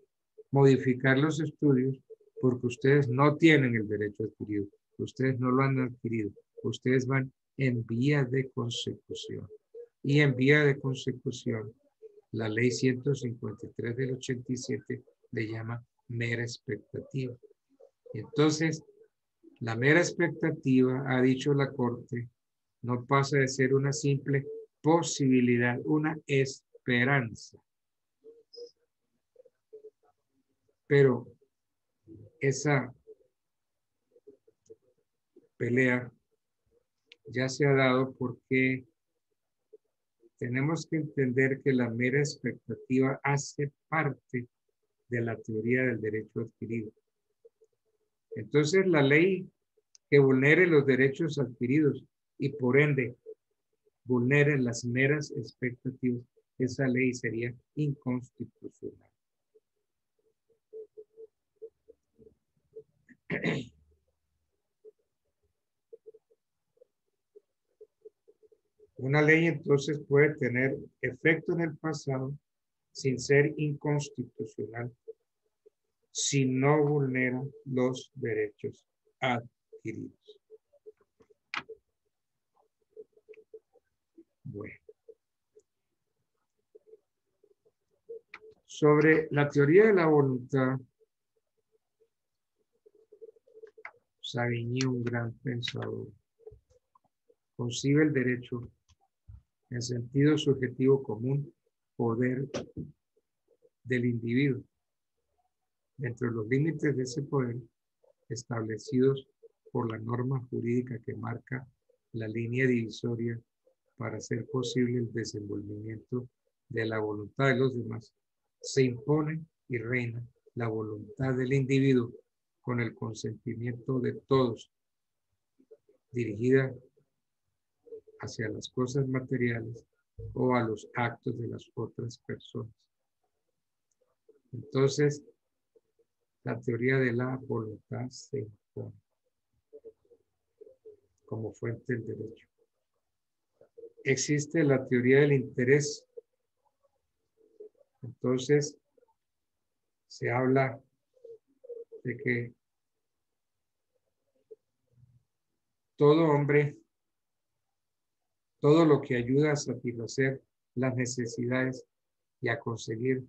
modificar los estudios porque ustedes no tienen el derecho adquirido, ustedes no lo han adquirido, ustedes van en vía de consecución. Y en vía de consecución, la ley 153 del 87 le llama mera expectativa. Entonces, la mera expectativa, ha dicho la Corte, no pasa de ser una simple posibilidad, una esperanza. Pero esa pelea ya se ha dado porque tenemos que entender que la mera expectativa hace parte de la teoría del derecho adquirido. Entonces, la ley que vulnere los derechos adquiridos y por ende vulnere las meras expectativas, esa ley sería inconstitucional. Una ley entonces puede tener efecto en el pasado sin ser inconstitucional si no vulnera los derechos adquiridos. Bueno. Sobre la teoría de la voluntad, Savigny, un gran pensador, concibe el derecho en sentido subjetivo común, poder del individuo, dentro de los límites de ese poder establecidos por la norma jurídica que marca la línea divisoria para hacer posible el desenvolvimiento de la voluntad de los demás. Se impone y reina la voluntad del individuo con el consentimiento de todos, dirigida hacia las cosas materiales o a los actos de las otras personas. Entonces, la teoría de la voluntad se impone como fuente del derecho. Existe la teoría del interés. Entonces, se habla de que todo hombre, todo lo que ayuda a satisfacer las necesidades y a conseguir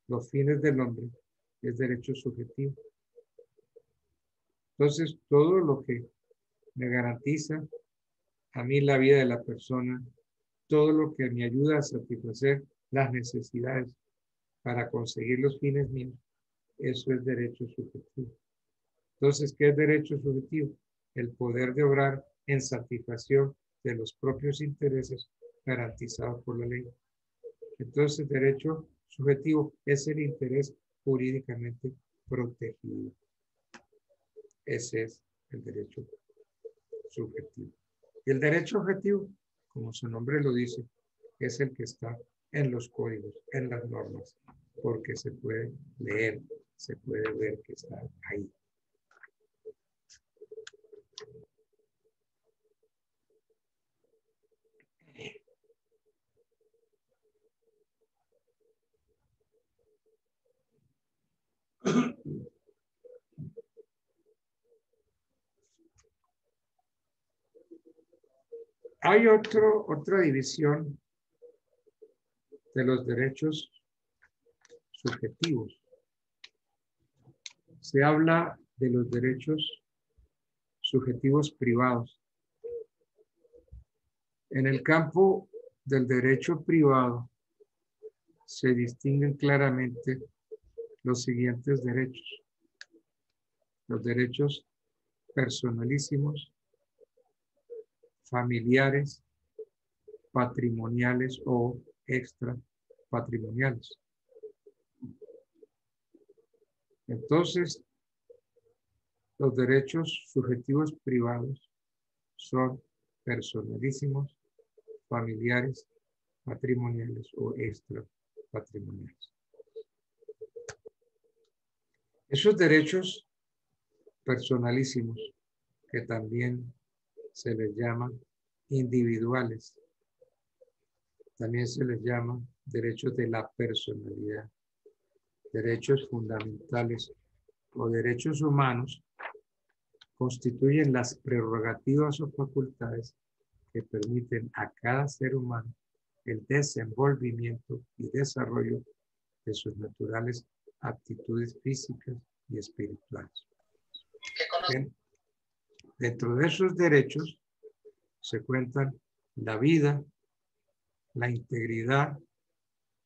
los fines del hombre es derecho subjetivo. Entonces, todo lo que me garantiza a mí la vida de la persona, todo lo que me ayuda a satisfacer las necesidades para conseguir los fines míos, eso es derecho subjetivo. Entonces, ¿qué es derecho subjetivo? El poder de obrar en satisfacción de los propios intereses garantizados por la ley. Entonces, derecho subjetivo es el interés jurídicamente protegido. Ese es el derecho subjetivo. Y el derecho objetivo, como su nombre lo dice, es el que está en los códigos, en las normas, porque se puede leer, se puede ver que está ahí. Hay otra división de los derechos subjetivos. Se habla de los derechos subjetivos privados. En el campo del derecho privado se distinguen claramente los siguientes derechos. Los derechos personalísimos, familiares, patrimoniales o extrapatrimoniales. Entonces, los derechos subjetivos privados son personalísimos, familiares, patrimoniales o extrapatrimoniales. Esos derechos personalísimos, que también se les llama individuales, también se les llama derechos de la personalidad, derechos fundamentales o derechos humanos, constituyen las prerrogativas o facultades que permiten a cada ser humano el desenvolvimiento y desarrollo de sus naturales aptitudes físicas y espirituales. Bien. Dentro de esos derechos se cuentan la vida, la integridad,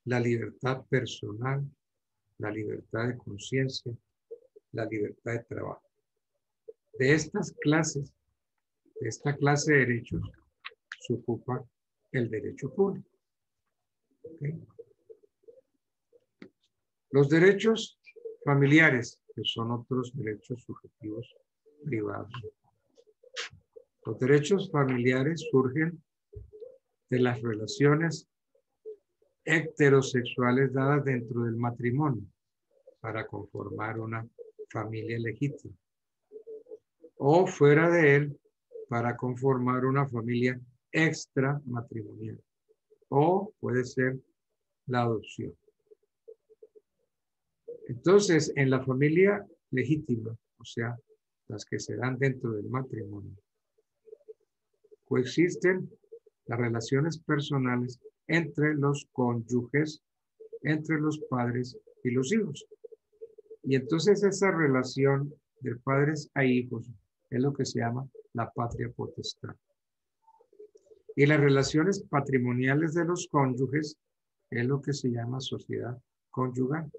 la libertad personal, la libertad de conciencia, la libertad de trabajo. De estas clases, de esta clase de derechos, se ocupa el derecho público. ¿Okay? Los derechos familiares, que son otros derechos subjetivos privados. Los derechos familiares surgen de las relaciones heterosexuales dadas dentro del matrimonio para conformar una familia legítima, o fuera de él para conformar una familia extramatrimonial, o puede ser la adopción. Entonces, en la familia legítima, o sea, las que se dan dentro del matrimonio, coexisten las relaciones personales entre los cónyuges, entre los padres y los hijos. Y entonces esa relación de padres a hijos es lo que se llama la patria potestad. Y las relaciones patrimoniales de los cónyuges es lo que se llama sociedad conyugal.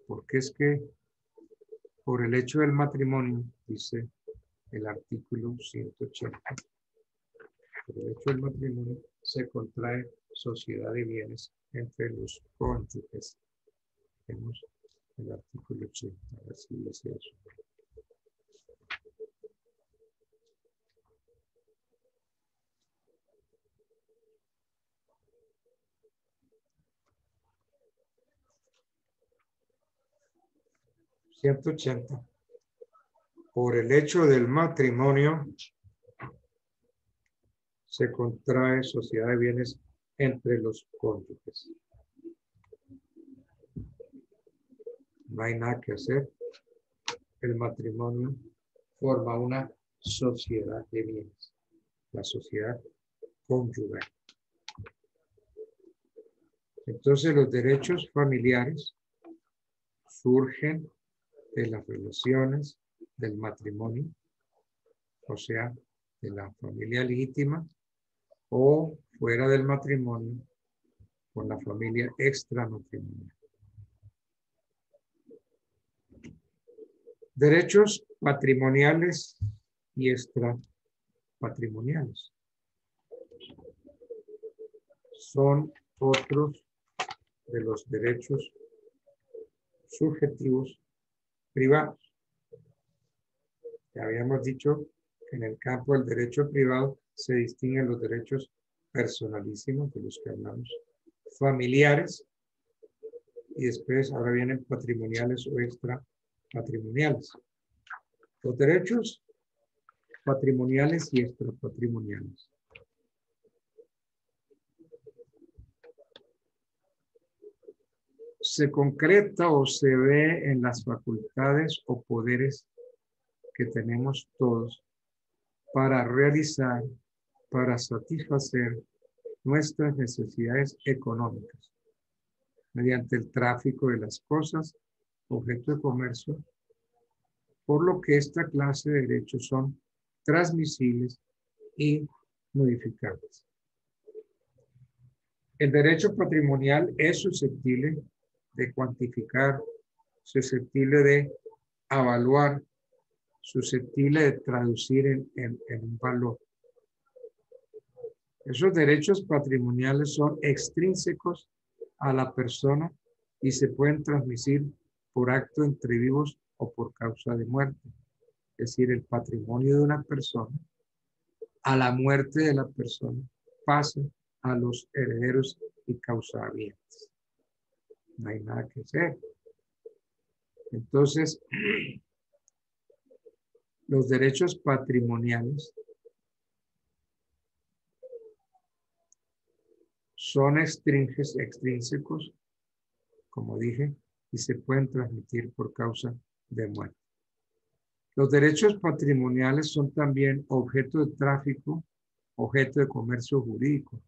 Porque es que por el hecho del matrimonio, dice el artículo 180, por el hecho del matrimonio se contrae sociedad de bienes entre los cónyuges. Tenemos el artículo 80, a ver si dice eso. (180) Por el hecho del matrimonio se contrae sociedad de bienes entre los cónyuges. No hay nada que hacer. El matrimonio forma una sociedad de bienes, la sociedad conyugal. Entonces los derechos familiares surgen de las relaciones del matrimonio, o sea, de la familia legítima, o fuera del matrimonio, con la familia extramatrimonial. Derechos patrimoniales y extrapatrimoniales son otros de los derechos subjetivos privados. Ya habíamos dicho que en el campo del derecho privado se distinguen los derechos personalísimos, de los que hablamos, familiares, y después ahora vienen patrimoniales o extrapatrimoniales. Los derechos patrimoniales y extrapatrimoniales. Se concreta o se ve en las facultades o poderes que tenemos todos para realizar, para satisfacer nuestras necesidades económicas mediante el tráfico de las cosas, objeto de comercio, por lo que esta clase de derechos son transmisibles y modificables. El derecho patrimonial es susceptible de cuantificar, susceptible de evaluar, susceptible de traducir en un valor. Esos derechos patrimoniales son extrínsecos a la persona y se pueden transmitir por acto entre vivos o por causa de muerte. Es decir, el patrimonio de una persona a la muerte de la persona, pasa a los herederos y causavientes. No hay nada que hacer. Entonces, los derechos patrimoniales son extrínsecos, como dije, y se pueden transmitir por causa de muerte. Los derechos patrimoniales son también objeto de tráfico, objeto de comercio jurídico,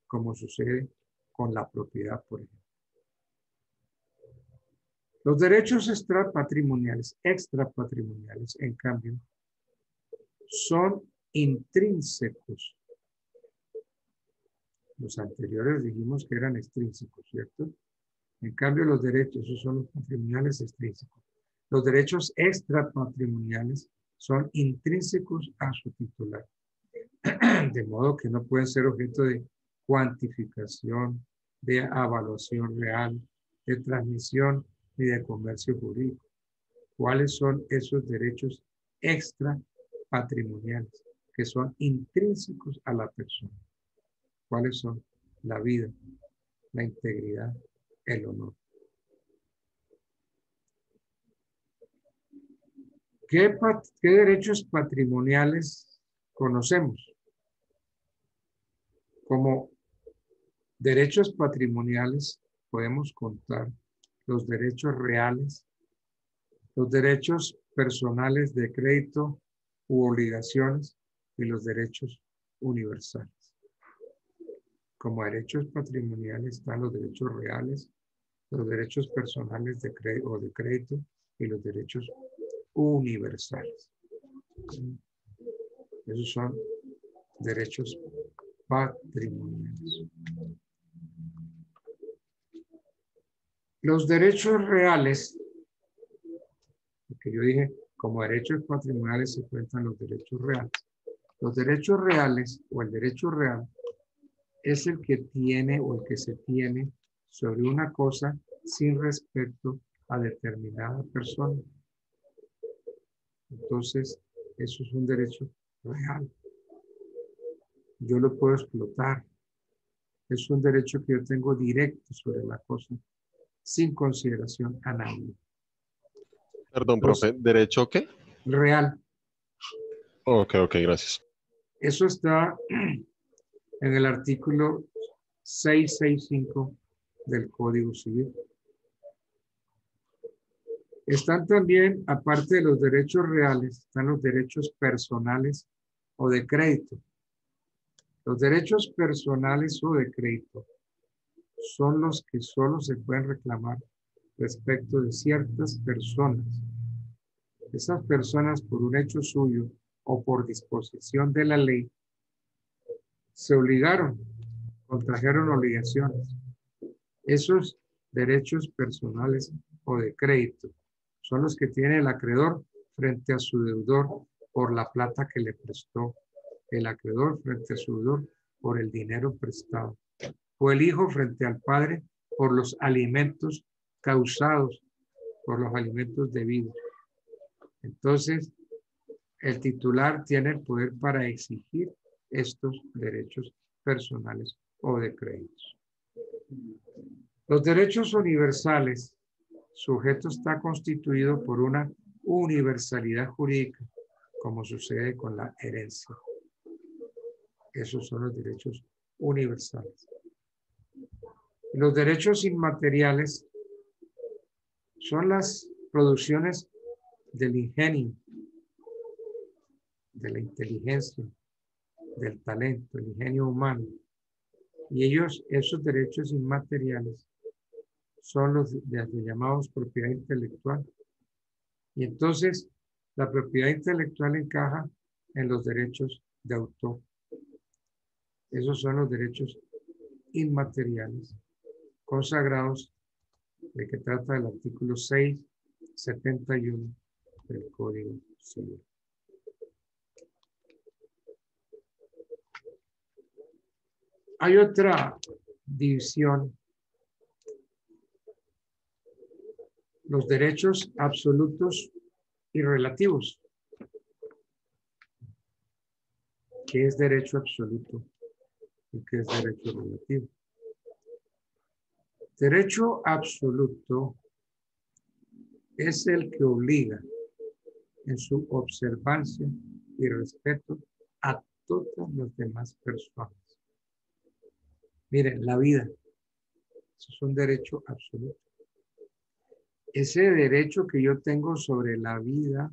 como sucede con la propiedad, por ejemplo. Los derechos extrapatrimoniales, en cambio, son intrínsecos. Los anteriores dijimos que eran extrínsecos, ¿cierto? En cambio, los derechos, esos son los patrimoniales extrínsecos. Los derechos extrapatrimoniales son intrínsecos a su titular, de modo que no pueden ser objeto de cuantificación, de evaluación real, de transmisión ni de comercio jurídico. ¿Cuáles son esos derechos extrapatrimoniales que son intrínsecos a la persona? ¿Cuáles son? La vida, la integridad, el honor. ¿Qué derechos patrimoniales conocemos? Como derechos patrimoniales podemos contar los derechos reales, los derechos personales de crédito u obligaciones y los derechos universales. Como derechos patrimoniales están los derechos reales, los derechos personales de crédito y los derechos universales. Esos son derechos patrimoniales. Los derechos reales, porque yo dije, como derechos patrimoniales se cuentan los derechos reales. Los derechos reales o el derecho real es el que tiene o el que se tiene sobre una cosa sin respecto a determinada persona. Entonces, eso es un derecho real. Yo lo puedo explotar. Es un derecho que yo tengo directo sobre la cosa, sin consideración a nadie. Perdón, profe, ¿derecho qué? Real. Ok, gracias. Eso está en el artículo 665 del Código Civil. Están también, aparte de los derechos reales, están los derechos personales o de crédito. Los derechos personales o de crédito son los que solo se pueden reclamar respecto de ciertas personas. Esas personas, por un hecho suyo o por disposición de la ley, se obligaron, contrajeron obligaciones. Esos derechos personales o de crédito son los que tiene el acreedor frente a su deudor por la plata que le prestó, el acreedor frente a su deudor por el dinero prestado, o el hijo frente al padre por los alimentos causados, por los alimentos debidos. Entonces, el titular tiene el poder para exigir estos derechos personales o de créditos. Los derechos universales, sujeto está constituido por una universalidad jurídica, como sucede con la herencia. Esos son los derechos universales. Los derechos inmateriales son las producciones del ingenio, de la inteligencia, del talento, el ingenio humano. Y esos derechos inmateriales son los llamados propiedad intelectual. Y entonces la propiedad intelectual encaja en los derechos de autor. Esos son los derechos inmateriales consagrados de que trata el artículo 671 del Código Civil. Hay otra división. Los derechos absolutos y relativos. ¿Qué es derecho absoluto y qué es derecho relativo? Derecho absoluto es el que obliga en su observancia y respeto a todas las demás personas. Miren, la vida, eso es un derecho absoluto. Ese derecho que yo tengo sobre la vida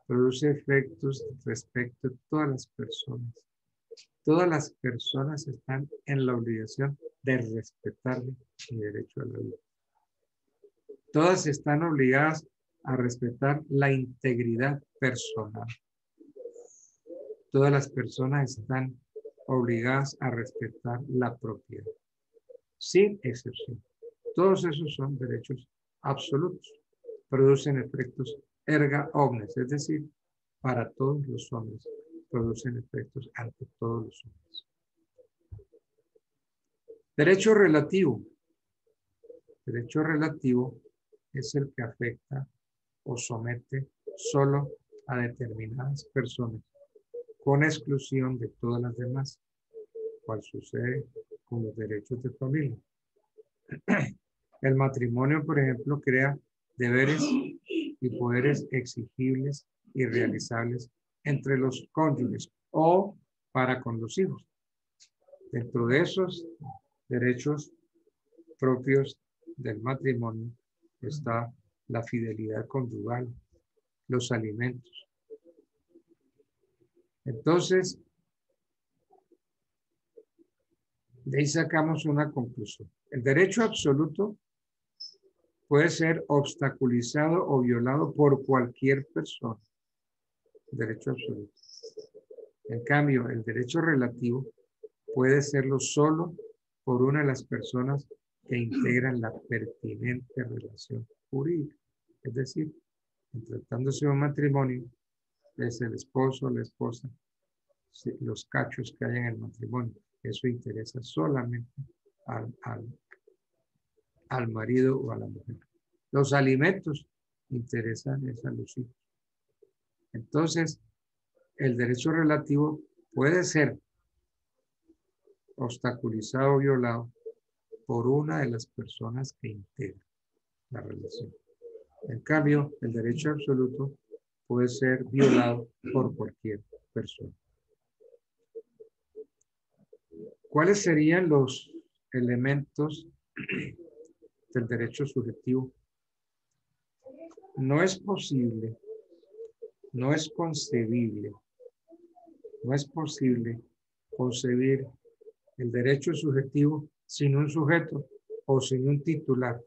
produce efectos respecto a todas las personas. Todas las personas están en la obligación de respetar mi derecho a la vida. Todas están obligadas a respetar la integridad personal. Todas las personas están obligadas a respetar la propiedad, sin excepción. Todos esos son derechos absolutos. Producen efectos erga omnes, es decir, para todos los hombres. Producen efectos ante todos los hombres. Derecho relativo. Derecho relativo es el que afecta o somete solo a determinadas personas, con exclusión de todas las demás, cual sucede con los derechos de familia. El matrimonio, por ejemplo, crea deberes y poderes exigibles y realizables entre los cónyuges o para con los hijos. Dentro de esos derechos propios del matrimonio está la fidelidad conyugal, los alimentos. Entonces, de ahí sacamos una conclusión. El derecho absoluto puede ser obstaculizado o violado por cualquier persona. Derecho absoluto. En cambio, el derecho relativo puede serlo solo por una de las personas que integran la pertinente relación jurídica. Es decir, en tratándose de un matrimonio, es el esposo o la esposa, los cachos que hay en el matrimonio. Eso interesa solamente al marido o a la mujer. Los alimentos interesan a los hijos. Entonces, el derecho relativo puede ser obstaculizado o violado por una de las personas que integran la relación. En cambio, el derecho absoluto puede ser violado por cualquier persona. ¿Cuáles serían los elementos del derecho subjetivo? No es posible, no es concebible, no es posible concebir el derecho subjetivo sin un sujeto o sin un titular.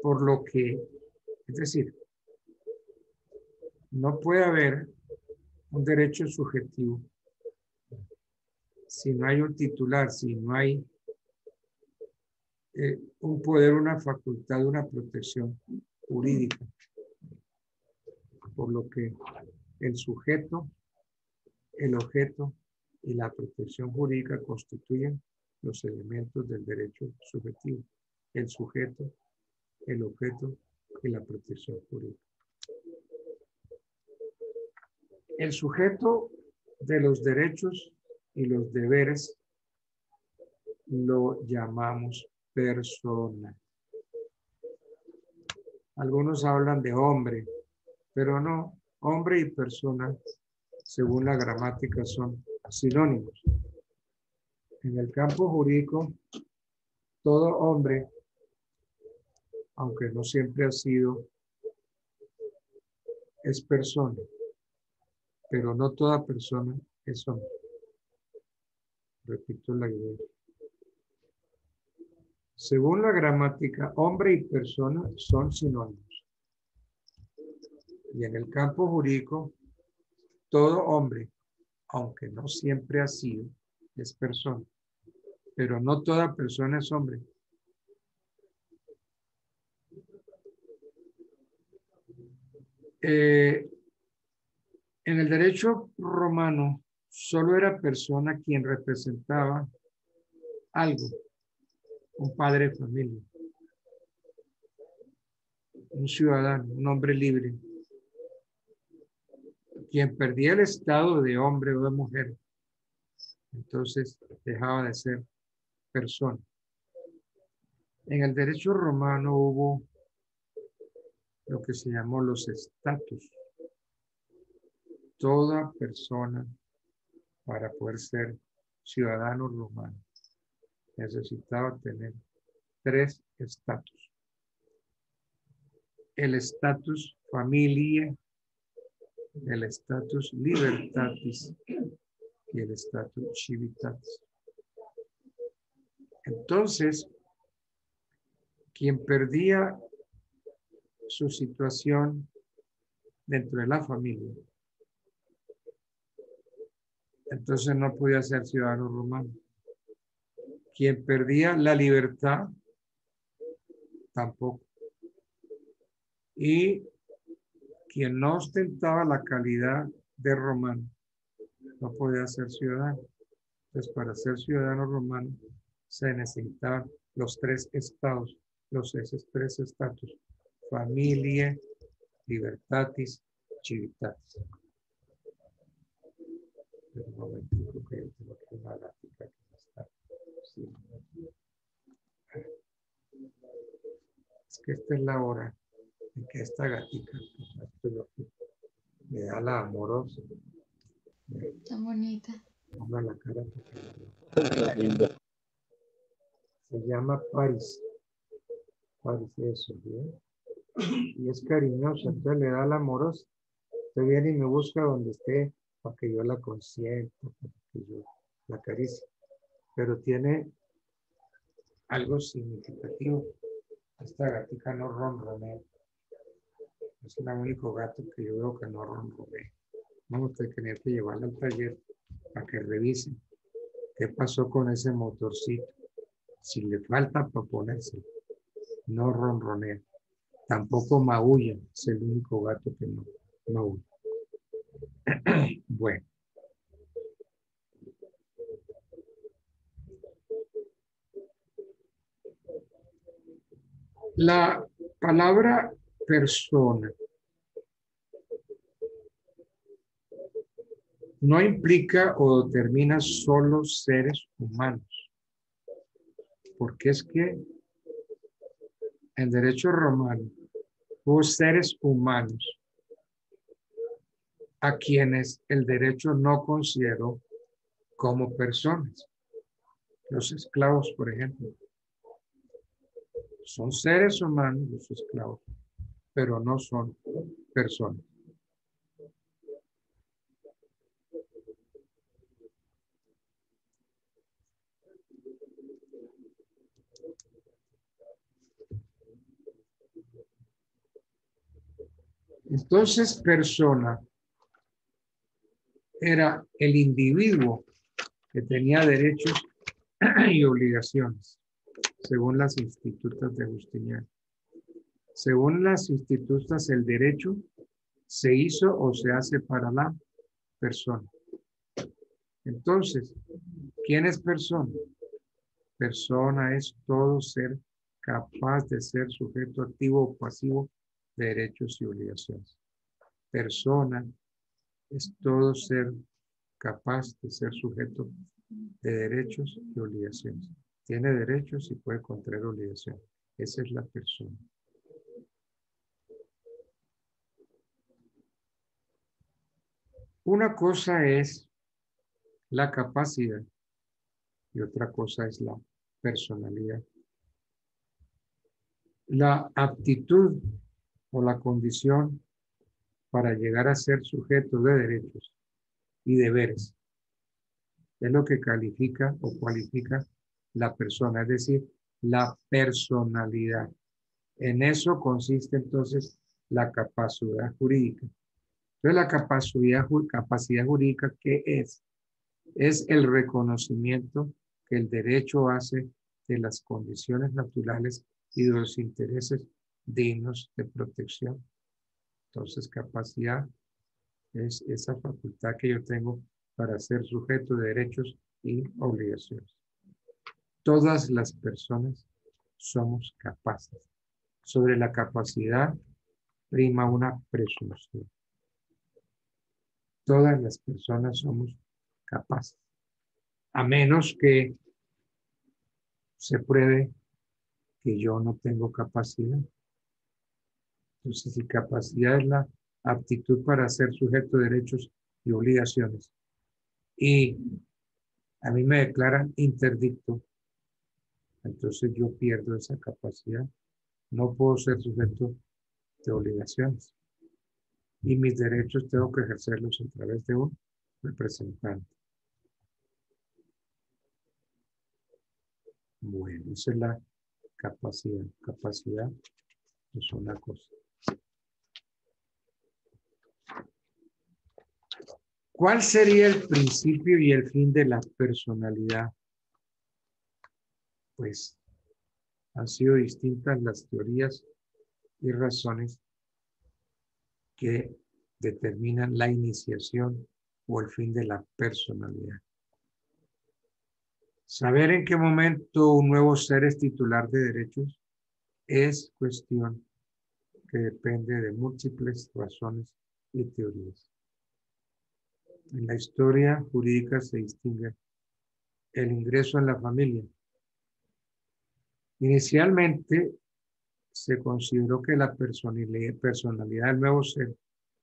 Por lo que, es decir, no puede haber un derecho subjetivo si no hay un titular, si no hay un poder, una facultad, una protección jurídica. Por lo que el sujeto, el objeto y la protección jurídica constituyen los elementos del derecho subjetivo. El sujeto, el objeto y la protección jurídica. El sujeto de los derechos y los deberes lo llamamos persona. Algunos hablan de hombre, pero no, hombre y persona, según la gramática, son sinónimos. En el campo jurídico, todo hombre, aunque no siempre ha sido, es persona, pero no toda persona es hombre. Repito la idea. Según la gramática, hombre y persona son sinónimos. Y en el campo jurídico, todo hombre, aunque no siempre ha sido, es persona. Pero no toda persona es hombre. En el derecho romano, solo era persona quien representaba algo, un padre de familia. un ciudadano, un hombre libre. Quien perdía el estado de hombre o de mujer, entonces dejaba de ser persona. En el derecho romano hubo lo que se llamó los estatus. Toda persona, para poder ser ciudadano romano, necesitaba tener 3 estatus. El estatus familia, el estatus libertatis y el estatus civitatis. Entonces, quien perdía su situación dentro de la familia, entonces no podía ser ciudadano romano. Quien perdía la libertad, tampoco. Y quien no ostentaba la calidad de romano, no podía ser ciudadano. Entonces, para ser ciudadano romano, se necesitaban los 3 estados, esos 3 estatus: familia, libertatis, civitatis. Pero un momentico que yo tengo aquí una gráfica que me está. Sí. Es que esta es la hora en que esta gatita me da la amorosa. Tan bonita. Ponga la cara. Lindo. Se llama Paris. Paris, eso, ¿bien? Y es cariñosa, entonces le da la amorosa. Usted viene y me busca donde esté para que yo la consienta, para que yo la acaricie. Pero tiene algo significativo. Esta gatita no ronronea. Es el único gato que yo veo que no ronronea. Vamos a tener que llevarla al taller para que revisen qué pasó con ese motorcito. Si le falta para ponérselo, no ronronea. Tampoco maulla. Es el único gato que no maulla. Bueno. La palabra persona no implica o determina solo seres humanos, porque es que en derecho romano hubo seres humanos a quienes el derecho no consideró como personas. Los esclavos, por ejemplo, son seres humanos los esclavos, pero no son personas. Entonces, persona era el individuo que tenía derechos y obligaciones, según las institutas de Justiniano. Según las institutas, el derecho se hizo o se hace para la persona. Entonces, ¿quién es persona? Persona es todo ser capaz de ser sujeto activo o pasivo de derechos y obligaciones. Persona es todo ser capaz de ser sujeto de derechos y obligaciones. Tiene derechos y puede contraer obligaciones. Esa es la persona. Una cosa es la capacidad y otra cosa es la personalidad. La aptitud o la condición para llegar a ser sujeto de derechos y deberes es lo que califica o cualifica la persona, es decir, la personalidad. En eso consiste entonces la capacidad jurídica. Entonces la capacidad jurídica, ¿qué es? Es el reconocimiento que el derecho hace de las condiciones naturales y de los intereses dignos de protección. Entonces, capacidad es esa facultad que yo tengo para ser sujeto de derechos y obligaciones. Todas las personas somos capaces. Sobre la capacidad prima una presunción. Todas las personas somos capaces, a menos que se pruebe que yo no tengo capacidad. Entonces, si capacidad es la aptitud para ser sujeto de derechos y obligaciones, y a mí me declaran interdicto, entonces yo pierdo esa capacidad. No puedo ser sujeto de obligaciones. Y mis derechos tengo que ejercerlos a través de un representante. Bueno, esa es la capacidad. Capacidad es una cosa. ¿Cuál sería el principio y el fin de la personalidad? Pues han sido distintas las teorías y razones que determinan la iniciación o el fin de la personalidad. Saber en qué momento un nuevo ser es titular de derechos es cuestión que depende de múltiples razones y teorías. En la historia jurídica se distingue el ingreso en la familia. Inicialmente se consideró que la personalidad del nuevo ser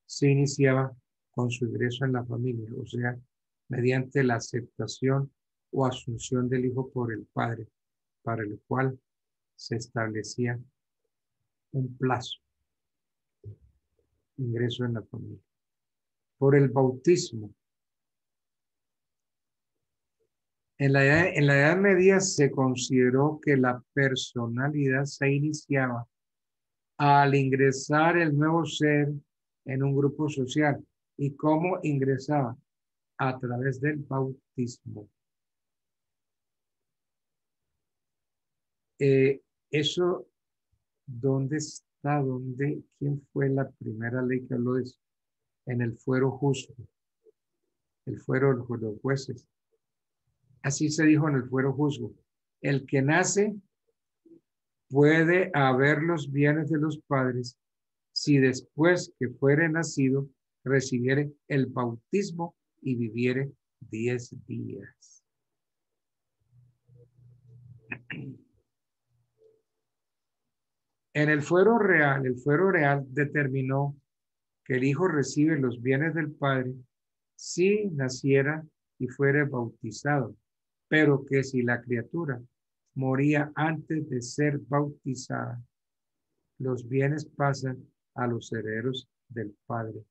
se iniciaba con su ingreso en la familia, o sea, mediante la aceptación o asunción del hijo por el padre, para el cual se establecía un plazo, ingreso en la familia. Por el bautismo. En la Edad Media se consideró que la personalidad se iniciaba al ingresar el nuevo ser en un grupo social. ¿Y cómo ingresaba? A través del bautismo. Eso, ¿dónde está? ¿Quién fue la primera ley que habló de eso? En el fuero justo. El fuero de los jueces. Así se dijo en el fuero juzgo. El que nace puede haber los bienes de los padres si después que fuere nacido recibiere el bautismo y viviere 10 días. En el fuero real determinó que el hijo recibe los bienes del padre si naciera y fuere bautizado, pero que si la criatura moría antes de ser bautizada, los bienes pasan a los herederos del padre.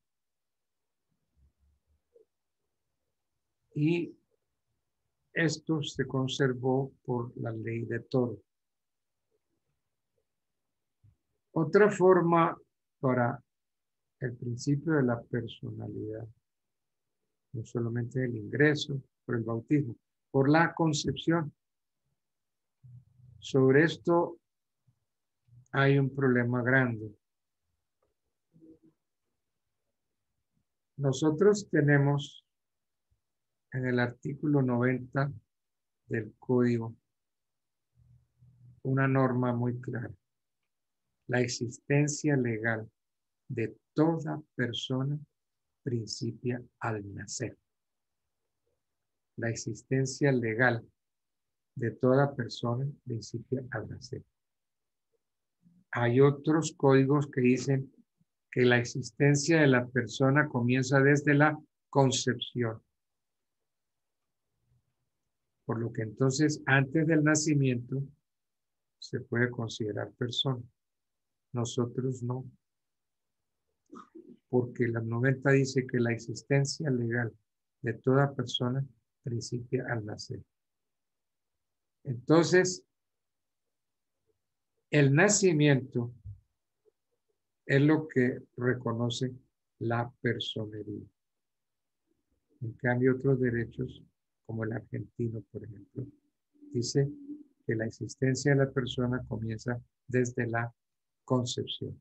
Y esto se conservó por la ley de Toro. Otra forma para el principio de la personalidad, no solamente el ingreso, por el bautismo, por la concepción. Sobre esto hay un problema grande. Nosotros tenemos en el artículo 90 del Código una norma muy clara. La existencia legal de toda persona principia al nacer. La existencia legal de toda persona principia al nacer. Hay otros códigos que dicen que la existencia de la persona comienza desde la concepción. Por lo que entonces antes del nacimiento se puede considerar persona. Nosotros no. Porque la 90 dice que la existencia legal de toda persona principia al nacer. Entonces, el nacimiento es lo que reconoce la personería. En cambio, otros derechos, como el argentino, por ejemplo, dice que la existencia de la persona comienza desde la concepción.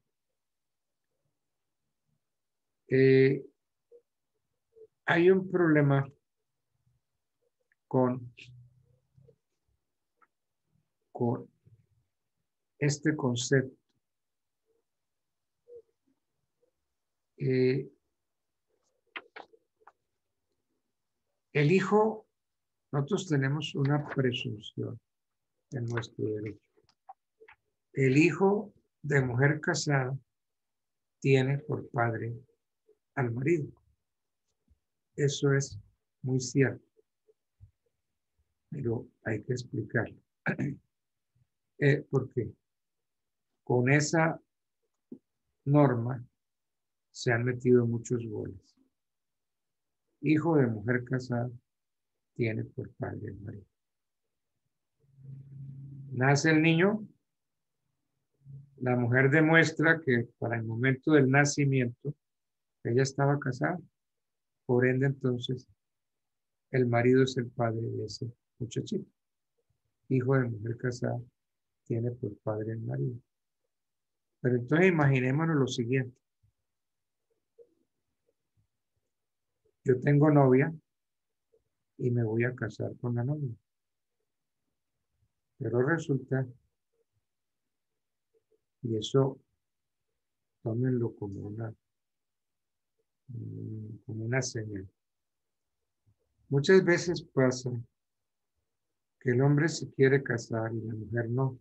Hay un problema con este concepto. El hijo, nosotros tenemos una presunción en nuestro derecho. El hijo de mujer casada tiene por padre al marido. Eso es muy cierto, pero hay que explicarlo. ¿Por qué? Con esa norma se han metido muchos goles. Hijo de mujer casada tiene por padre el marido. Nace el niño, la mujer demuestra que para el momento del nacimiento ella estaba casada. Por ende, entonces, el marido es el padre de ese muchachito. Hijo de mujer casada tiene por padre el marido. Pero entonces imaginémonos lo siguiente. Yo tengo novia y me voy a casar con la novia. Pero resulta, y eso tómenlo como una señal. Muchas veces pasa que el hombre se quiere casar y la mujer no.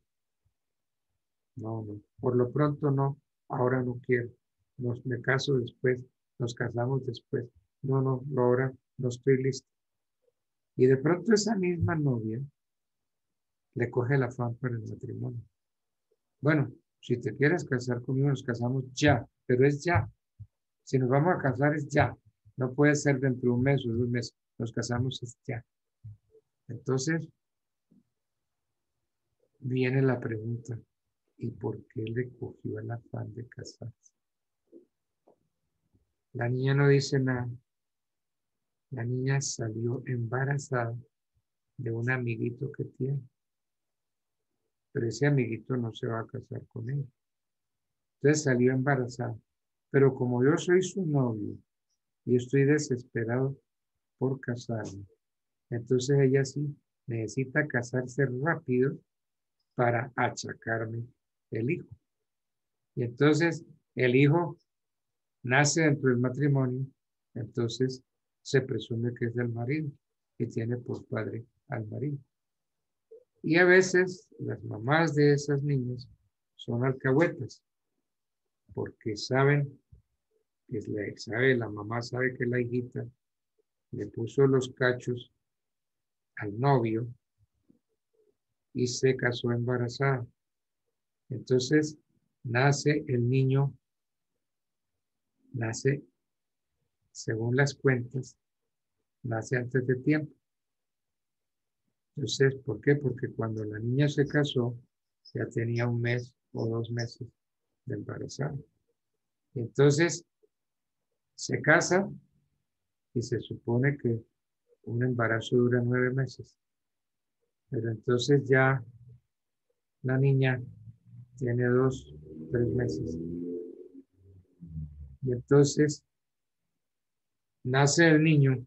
No. Por lo pronto no, ahora no quiero. Me caso después, nos casamos después. No, ahora no estoy listo. Y de pronto esa misma novia le coge el afán para el matrimonio. Bueno, si te quieres casar conmigo, nos casamos ya, pero es ya. Si nos vamos a casar es ya. No puede ser dentro de un mes o 2 meses. Nos casamos es ya. Entonces, viene la pregunta, ¿y por qué le cogió el afán de casarse? La niña no dice nada. La niña salió embarazada de un amiguito que tiene. Pero ese amiguito no se va a casar con ella. Entonces salió embarazada. Pero como yo soy su novio y estoy desesperado por casarme, entonces ella sí necesita casarse rápido para achacarme el hijo. Y entonces el hijo nace dentro del matrimonio, entonces se presume que es del marido y tiene por padre al marido. Y a veces las mamás de esas niñas son alcahuetas, porque saben que la mamá sabe que la hijita le puso los cachos al novio y se casó embarazada. Entonces nace el niño, según las cuentas, nace antes de tiempo. Entonces, ¿por qué? Porque cuando la niña se casó, ya tenía 1 mes o 2 meses de embarazada. Y entonces, se casa y se supone que un embarazo dura 9 meses. Pero entonces ya la niña tiene 2, 3 meses. Y entonces, nace el niño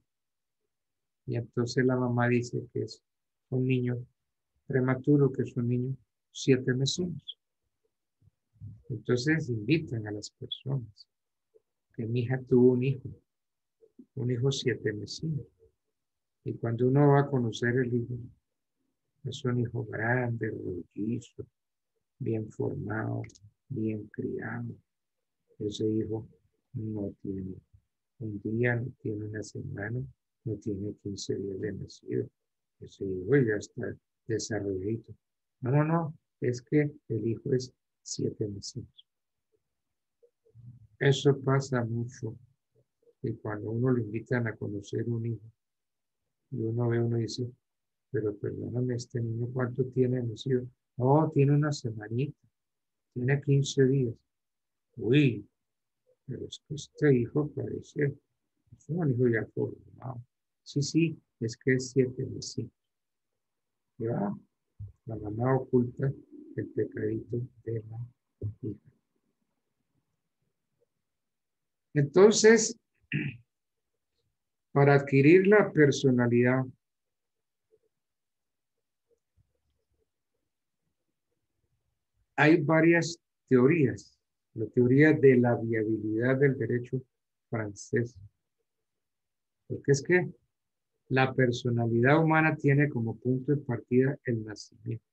y entonces la mamá dice que es un niño prematuro, que es un niño 7 meses. Entonces invitan a las personas que mi hija tuvo un hijo 7 meses. Y cuando uno va a conocer el hijo, es un hijo grande, rollizo, bien formado, bien criado. Ese hijo no tiene un día, no tiene una semana, no tiene 15 días de nacido. Ese hijo ya está desarrolladito. No, es que el hijo es 7 meses. Eso pasa mucho. Y cuando uno lo invitan a conocer un hijo, y uno dice, pero perdóname, este niño, ¿cuánto tiene nacido? No, tiene una semanita, tiene 15 días. Uy, pero es que este hijo parece, es un hijo ya formado. Sí, es que es 7 meses. Ya, la mamá oculta el pecadito de la hija. Entonces, para adquirir la personalidad, hay varias teorías La teoría de la viabilidad del derecho francés. Porque es que la personalidad humana tiene como punto de partida el nacimiento.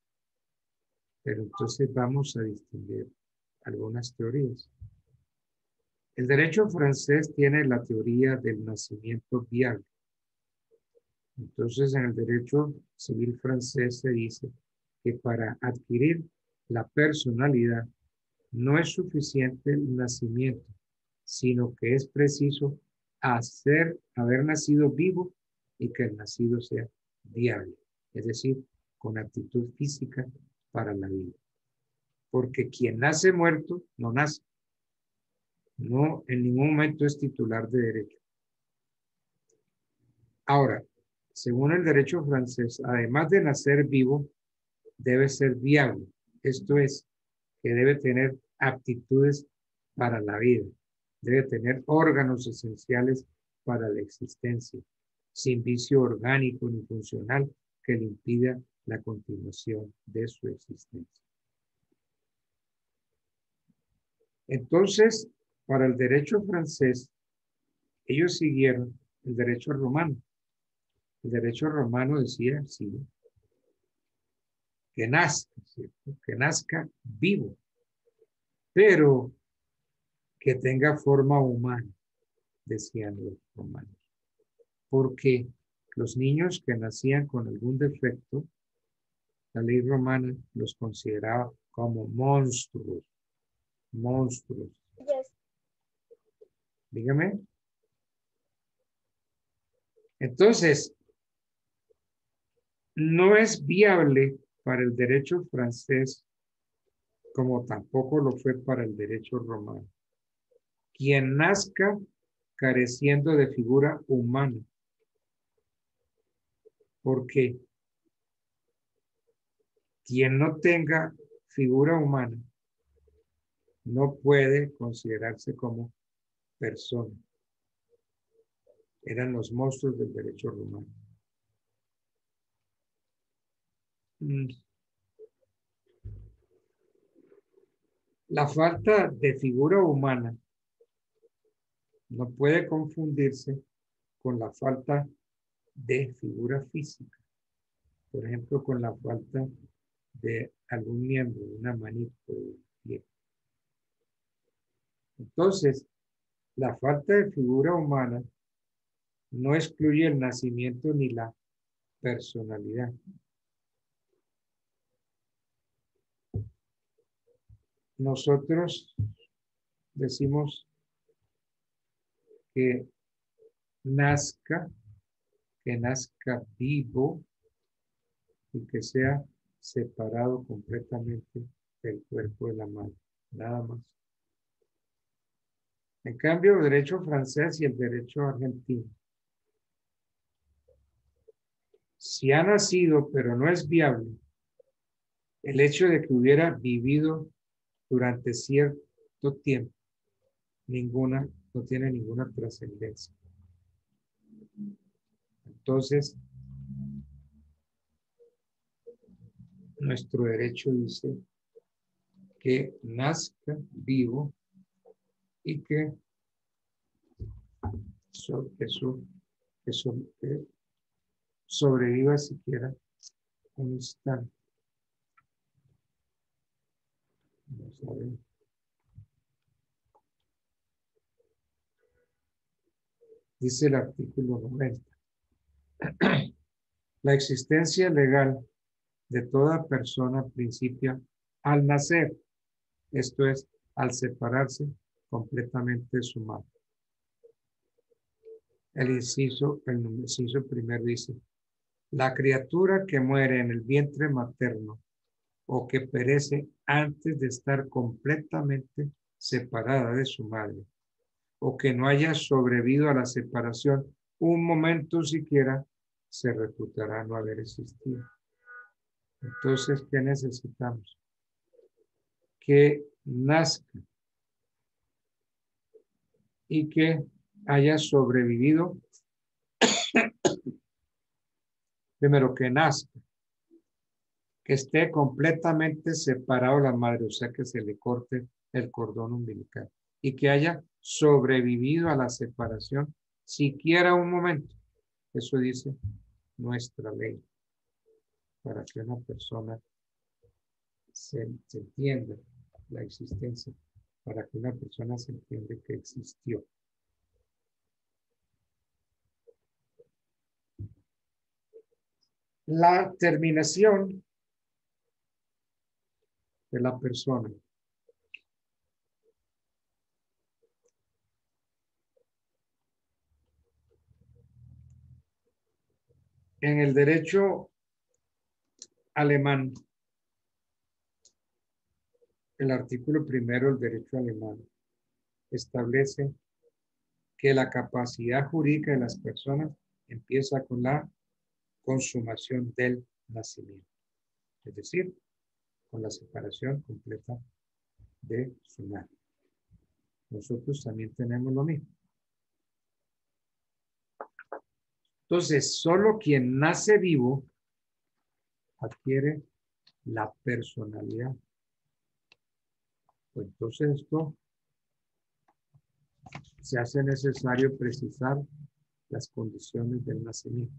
Pero entonces vamos a distinguir algunas teorías. El derecho francés tiene la teoría del nacimiento viable. Entonces, en el derecho civil francés se dice que para adquirir la personalidad no es suficiente el nacimiento, sino que es preciso haber nacido vivo y que el nacido sea viable, es decir, con aptitud física para la vida. Porque quien nace muerto no nace. No, en ningún momento es titular de derecho. Ahora, según el derecho francés, además de nacer vivo, debe ser viable. Esto es, que debe tener aptitudes para la vida. Debe tener órganos esenciales para la existencia, sin vicio orgánico ni funcional que le impida la continuación de su existencia. Entonces, para el derecho francés, ellos siguieron el derecho romano. El derecho romano decía, sí, que nazca, ¿cierto? Que nazca vivo, pero que tenga forma humana, decían los romanos. Porque los niños que nacían con algún defecto, la ley romana los consideraba como monstruos. Monstruos. Yes. Dígame. Entonces, no es viable para el derecho francés, como tampoco lo fue para el derecho romano. Quien nazca careciendo de figura humana. Porque quien no tenga figura humana no puede considerarse como persona. Eran los monstruos del derecho romano. La falta de figura humana no puede confundirse con la falta de figura física. Por ejemplo, con la falta de algún miembro, una manito, de pie. Entonces, la falta de figura humana no excluye el nacimiento ni la personalidad. Nosotros decimos que nazca vivo y que sea separado completamente del cuerpo de la madre, nada más. En cambio, el derecho francés y el derecho argentino, si ha nacido pero no es viable, el hecho de que hubiera vivido durante cierto tiempo, no tiene ninguna trascendencia. Entonces, nuestro derecho dice que nazca vivo y que sobreviva siquiera un instante. Vamos a ver. Dice el artículo 90. La existencia legal de toda persona principia al nacer, esto es, al separarse completamente de su madre. El inciso primero dice, la criatura que muere en el vientre materno o que perece antes de estar completamente separada de su madre, o que no haya sobrevivido a la separación un momento siquiera, se reputará no haber existido. Entonces, ¿qué necesitamos? Que nazca y que haya sobrevivido. Primero, que nazca, que esté completamente separado de la madre, o sea, que se le corte el cordón umbilical y que haya sobrevivido a la separación siquiera un momento. Eso dice nuestra ley, para que una persona se entienda la existencia, para que una persona se entienda que existió. La terminación de la persona en el derecho alemán, el artículo primero del derecho alemán establece que la capacidad jurídica de las personas empieza con la consumación del nacimiento, es decir, con la separación completa de su madre. Nosotros también tenemos lo mismo. Entonces, solo quien nace vivo adquiere la personalidad. Pues entonces esto se hace necesario precisar las condiciones del nacimiento.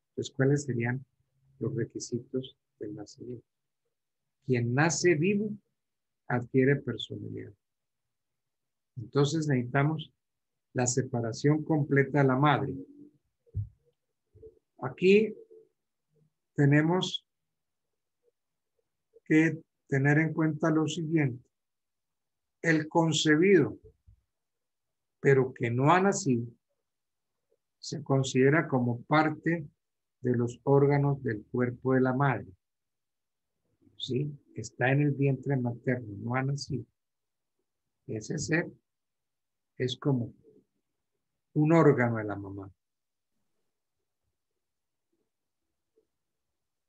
Entonces, ¿cuáles serían los requisitos del nacimiento? Quien nace vivo adquiere personalidad. Entonces necesitamos la separación completa de la madre. Aquí tenemos que tener en cuenta lo siguiente. El concebido, pero que no ha nacido, se considera como parte de los órganos del cuerpo de la madre. ¿Sí? Está en el vientre materno, no ha nacido. Ese ser es como un órgano de la mamá.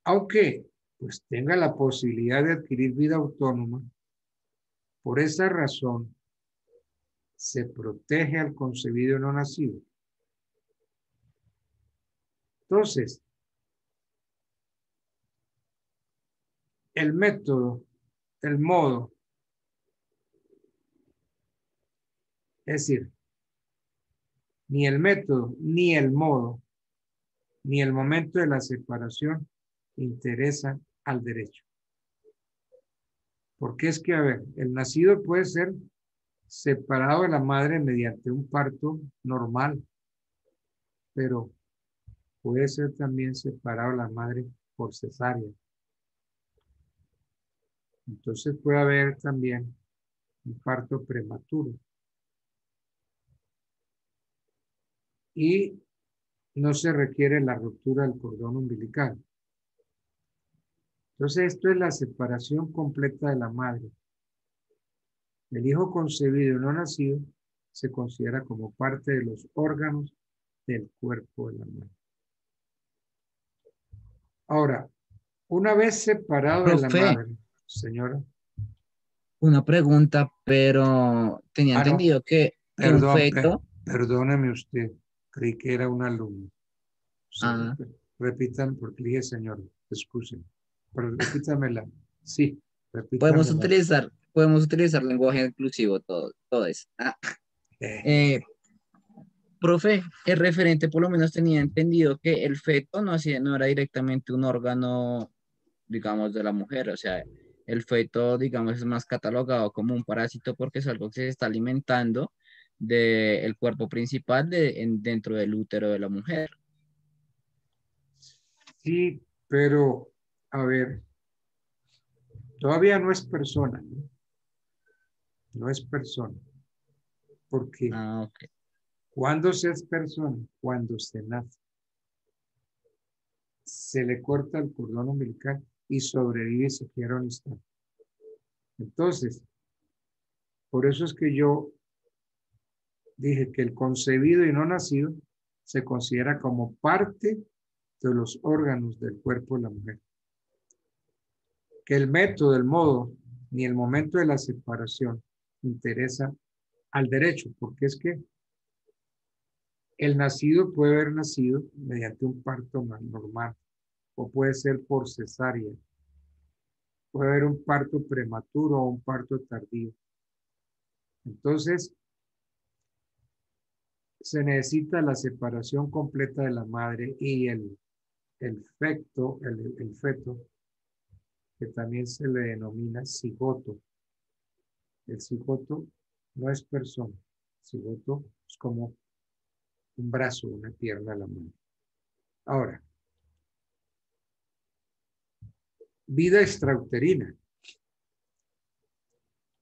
Aunque pues tenga la posibilidad de adquirir vida autónoma, por esa razón se protege al concebido no nacido. Entonces, el método, el modo, es decir, ni el método, ni el modo, ni el momento de la separación interesan al derecho. Porque es que, a ver, el nacido puede ser separado de la madre mediante un parto normal, pero puede ser también separado de la madre por cesárea. Entonces puede haber también un parto prematuro. Y no se requiere la ruptura del cordón umbilical. Entonces esto es la separación completa de la madre. El hijo concebido y no nacido se considera como parte de los órganos del cuerpo de la madre. Ahora, una vez separado de la Profe, madre, señora. una pregunta, pero tenía Ah, no, entendido que un perdón, feto, perdóneme usted. Creí que era un alumno. Sí, ah, repitan, porque le dije señor, excusen. Pero repítamela. Sí, podemos repítamela. utilizar, podemos utilizar lenguaje inclusivo, todo eso. Eh, Eh, Profe, el referente por lo menos tenía entendido que el feto no era directamente un órgano, digamos, de la mujer, o sea, el feto, digamos, es más catalogado como un parásito porque es algo que se está alimentando del cuerpo principal dentro del útero de la mujer. sí, pero, a ver, todavía no es persona, ¿no? No es persona. Porque Ah, ok. cuando se es persona, cuando se nace, se le corta el cordón umbilical y sobrevive siquiera un instante. Entonces, por eso es que yo dije que el concebido y no nacido se considera como parte de los órganos del cuerpo de la mujer. Que el método, el modo, ni el momento de la separación interesa al derecho, porque es que el nacido puede haber nacido mediante un parto normal o puede ser por cesárea. Puede haber un parto prematuro o un parto tardío. Entonces, se necesita la separación completa de la madre y el feto, que también se le denomina cigoto. El cigoto no es persona. El cigoto es como un brazo, una pierna de la madre. Ahora, vida extrauterina.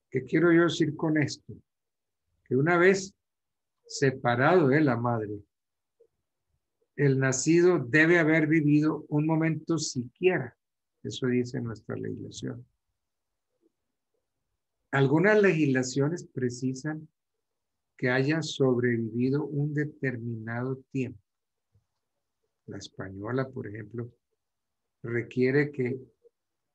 ¿Qué quiero yo decir con esto? Que una vez separado de la madre, el nacido debe haber vivido un momento siquiera. Eso dice nuestra legislación. Algunas legislaciones precisan que haya sobrevivido un determinado tiempo. La española, por ejemplo, requiere que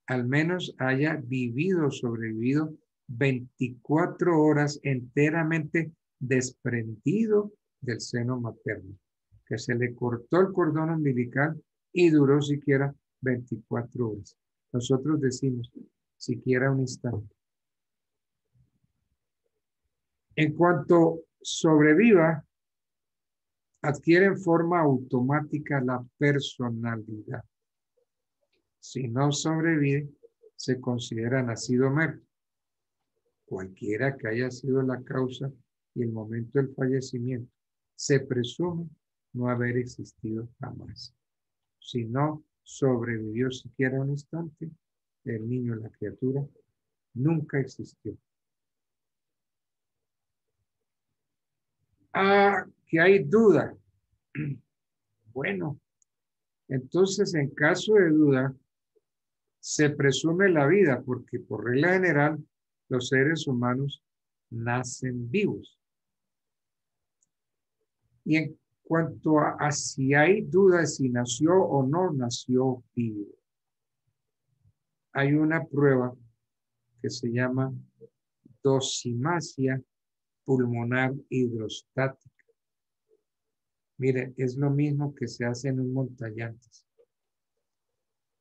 al menos haya vivido o sobrevivido 24 horas enteramente desprendido del seno materno, que se le cortó el cordón umbilical y duró siquiera 24 horas. Nosotros decimos siquiera un instante. En cuanto sobreviva, adquiere en forma automática la personalidad. Si no sobrevive, se considera nacido muerto. Cualquiera que haya sido la causa y el momento del fallecimiento, se presume no haber existido jamás. Si no sobrevivió siquiera un instante, el niño, la criatura, nunca existió. Que hay duda. Bueno, entonces en caso de duda, se presume la vida, porque por regla general, los seres humanos nacen vivos. Y en cuanto a si hay duda de si nació o no nació vivo, hay una prueba que se llama dosimasia pulmonar hidrostática. Mire, es lo mismo que se hace en un montallantas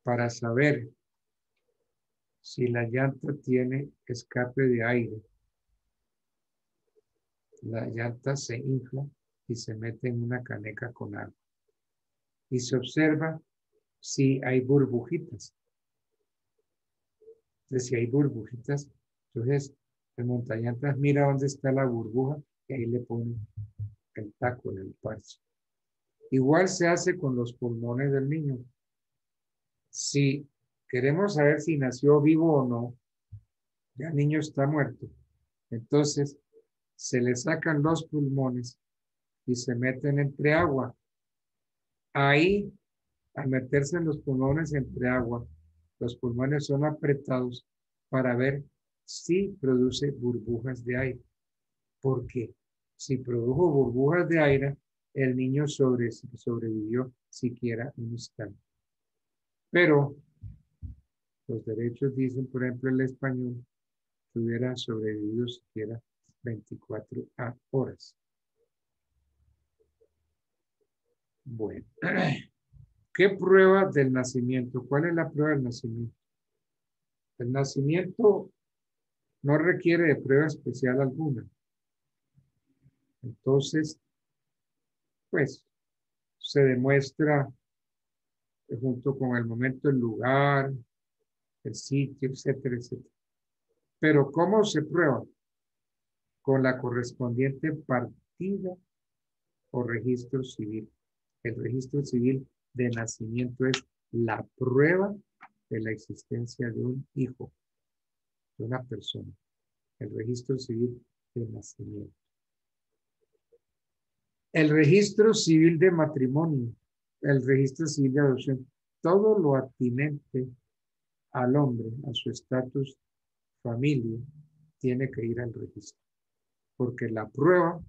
para saber si la llanta tiene escape de aire. La llanta se infla y se mete en una caneca con agua. Y se observa si hay burbujitas. Entonces, si hay burbujitas, entonces el montallantas mira dónde está la burbuja y ahí le pone el taco en el parche. Igual se hace con los pulmones del niño. Si queremos saber si nació vivo o no, ya el niño está muerto. Entonces, se le sacan los pulmones y se meten entre agua. Ahí, al meterse en los pulmones entre agua, los pulmones son apretados para ver si produce burbujas de aire. Porque si produjo burbujas de aire, el niño sobrevivió siquiera un instante. Pero los derechos dicen, por ejemplo, el español, que hubiera sobrevivido siquiera 24 horas. Bueno, ¿qué prueba del nacimiento? ¿Cuál es la prueba del nacimiento? El nacimiento no requiere de prueba especial alguna. Entonces, pues, se demuestra junto con el momento, el lugar, el sitio, etcétera, etcétera. Pero ¿cómo se prueba? Con la correspondiente partida o registro civil. El registro civil de nacimiento es la prueba de la existencia de un hijo, de una persona. El registro civil de nacimiento. El registro civil de matrimonio, el registro civil de adopción, todo lo atinente al hombre, a su estatus familia, tiene que ir al registro. Porque la prueba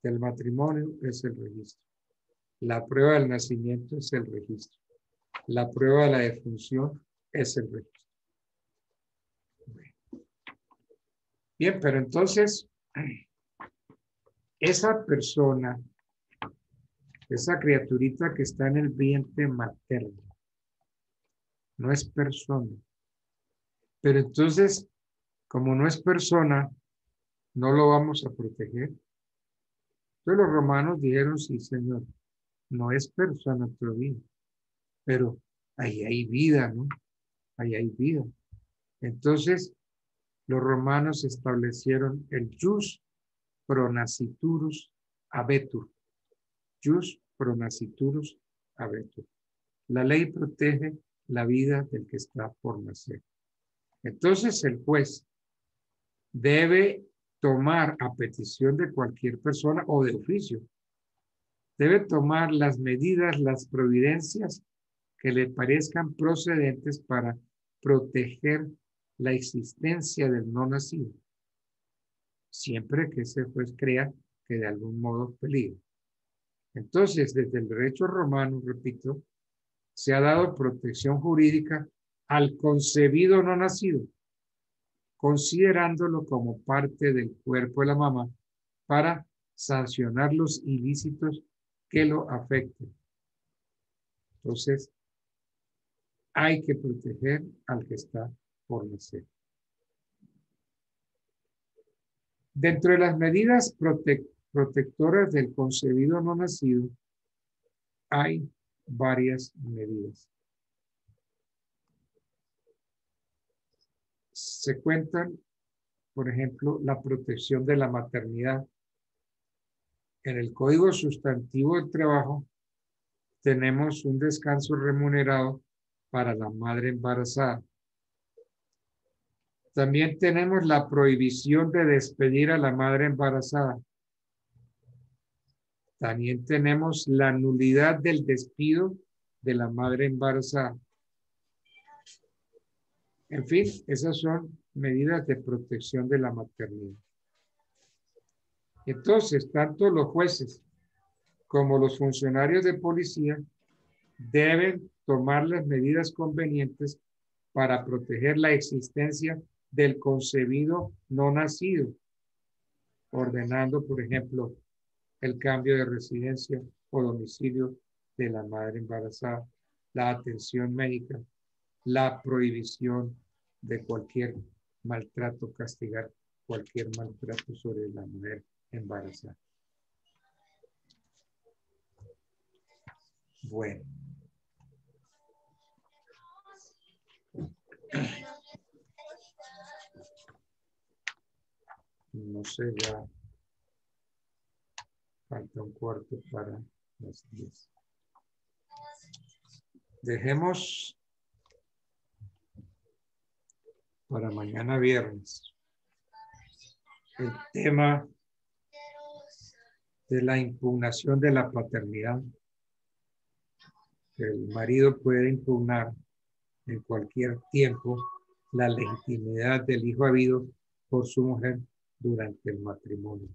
del matrimonio es el registro. La prueba del nacimiento es el registro. La prueba de la defunción es el registro. Bien, pero entonces, esa persona, esa criaturita que está en el vientre materno, no es persona. Pero entonces, como no es persona, no lo vamos a proteger. Entonces los romanos dijeron, sí, señor, no es persona prohibida, pero ahí hay vida, ¿no? Ahí hay vida. Entonces, los romanos establecieron el jus pro nasciturus habetur. Jus pro nasciturus habetur. La ley protege la vida del que está por nacer. Entonces, el juez debe tomar a petición de cualquier persona o de oficio, debe tomar las medidas, las providencias que le parezcan procedentes para proteger la existencia del no nacido, siempre que ese juez crea que de algún modo peligra. Entonces, desde el derecho romano, repito, se ha dado protección jurídica al concebido no nacido, considerándolo como parte del cuerpo de la mamá para sancionar los ilícitos que lo afecten. Entonces, hay que proteger al que está por nacer. Dentro de las medidas protectoras del concebido no nacido, hay varias medidas. Se cuentan, por ejemplo, la protección de la maternidad. En el Código Sustantivo del Trabajo tenemos un descanso remunerado para la madre embarazada. También tenemos la prohibición de despedir a la madre embarazada. También tenemos la nulidad del despido de la madre embarazada. En fin, esas son medidas de protección de la maternidad. Entonces, tanto los jueces como los funcionarios de policía deben tomar las medidas convenientes para proteger la existencia del concebido no nacido, ordenando, por ejemplo, el cambio de residencia o domicilio de la madre embarazada, la atención médica, la prohibición de cualquier maltrato, castigar cualquier maltrato sobre la mujer embarazada. Bueno. No sé, ya falta un cuarto para las 10. Dejemos para mañana viernes el tema de la impugnación de la paternidad. El marido puede impugnar en cualquier tiempo la legitimidad del hijo habido por su mujer durante el matrimonio.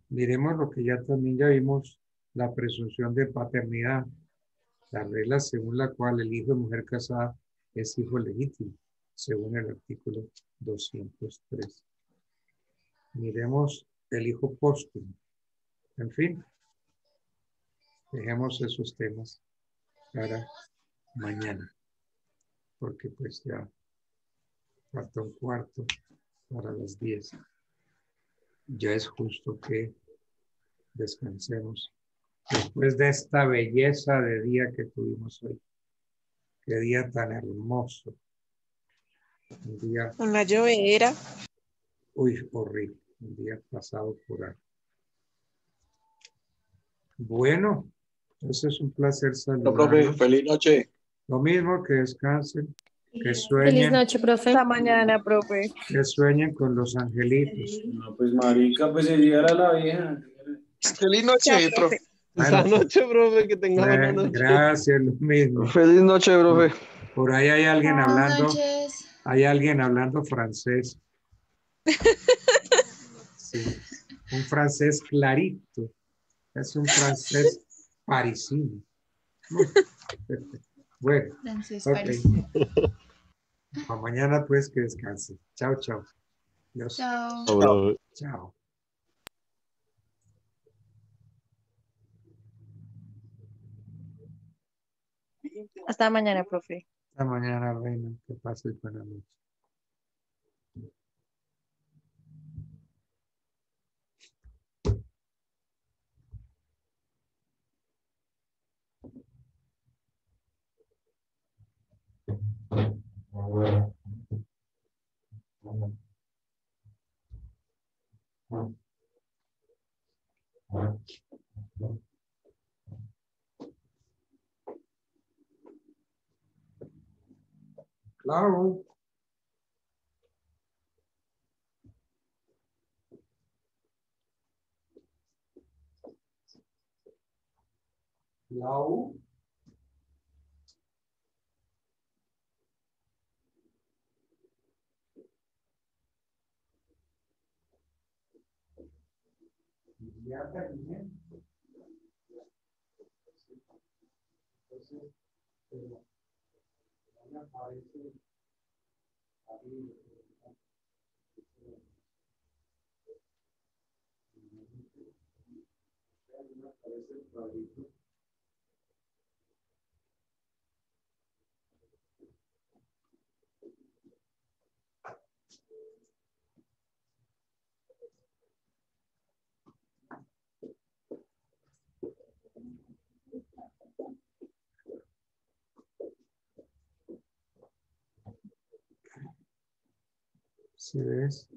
Miremos lo que ya también ya vimos, la presunción de paternidad, la regla según la cual el hijo de mujer casada es hijo legítimo, según el artículo 203. Miremos el hijo póstumo. En fin, dejemos esos temas para mañana, porque pues ya falta un cuarto para las 10. Ya es justo que descansemos después de esta belleza de día que tuvimos hoy. Qué día tan hermoso. Un día, Una llovera. uy, horrible. Un día pasado por ahí. Bueno, entonces es un placer Bueno, profe, saludarlos. feliz noche. Lo mismo, que descansen, que Feliz sueñen, noche, profe. Hasta mañana, profe. que sueñen con los angelitos. No, pues marica, pues ella era la vieja. Feliz Chao, noche, profe. profe. Esa Bueno, noche, profe, que tenga buena noche. gracias, lo mismo. Feliz noche, profe. Por ahí hay alguien Buenas hablando, noches. hay alguien hablando francés. Sí, un francés clarito. Es un francés parisino. Bueno, Francés ok. París. Para mañana pues que descanse. Chao, chao. Dios. Chao. No, profe. Chao. Hasta mañana, profe. Hasta mañana, reina. Que pases buena noche. Claro. Lau. Ya terminé. Entonces, no me aparece ahí. Me aparece el cuadrito. Si ves,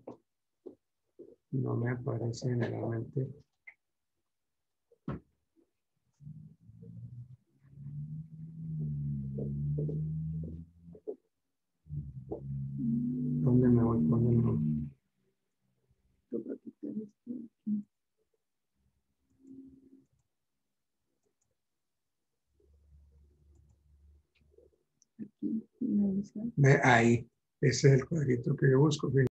no me aparece generalmente. ¿Dónde me voy poniendo? Ahí, ese es el cuadrito que yo busco.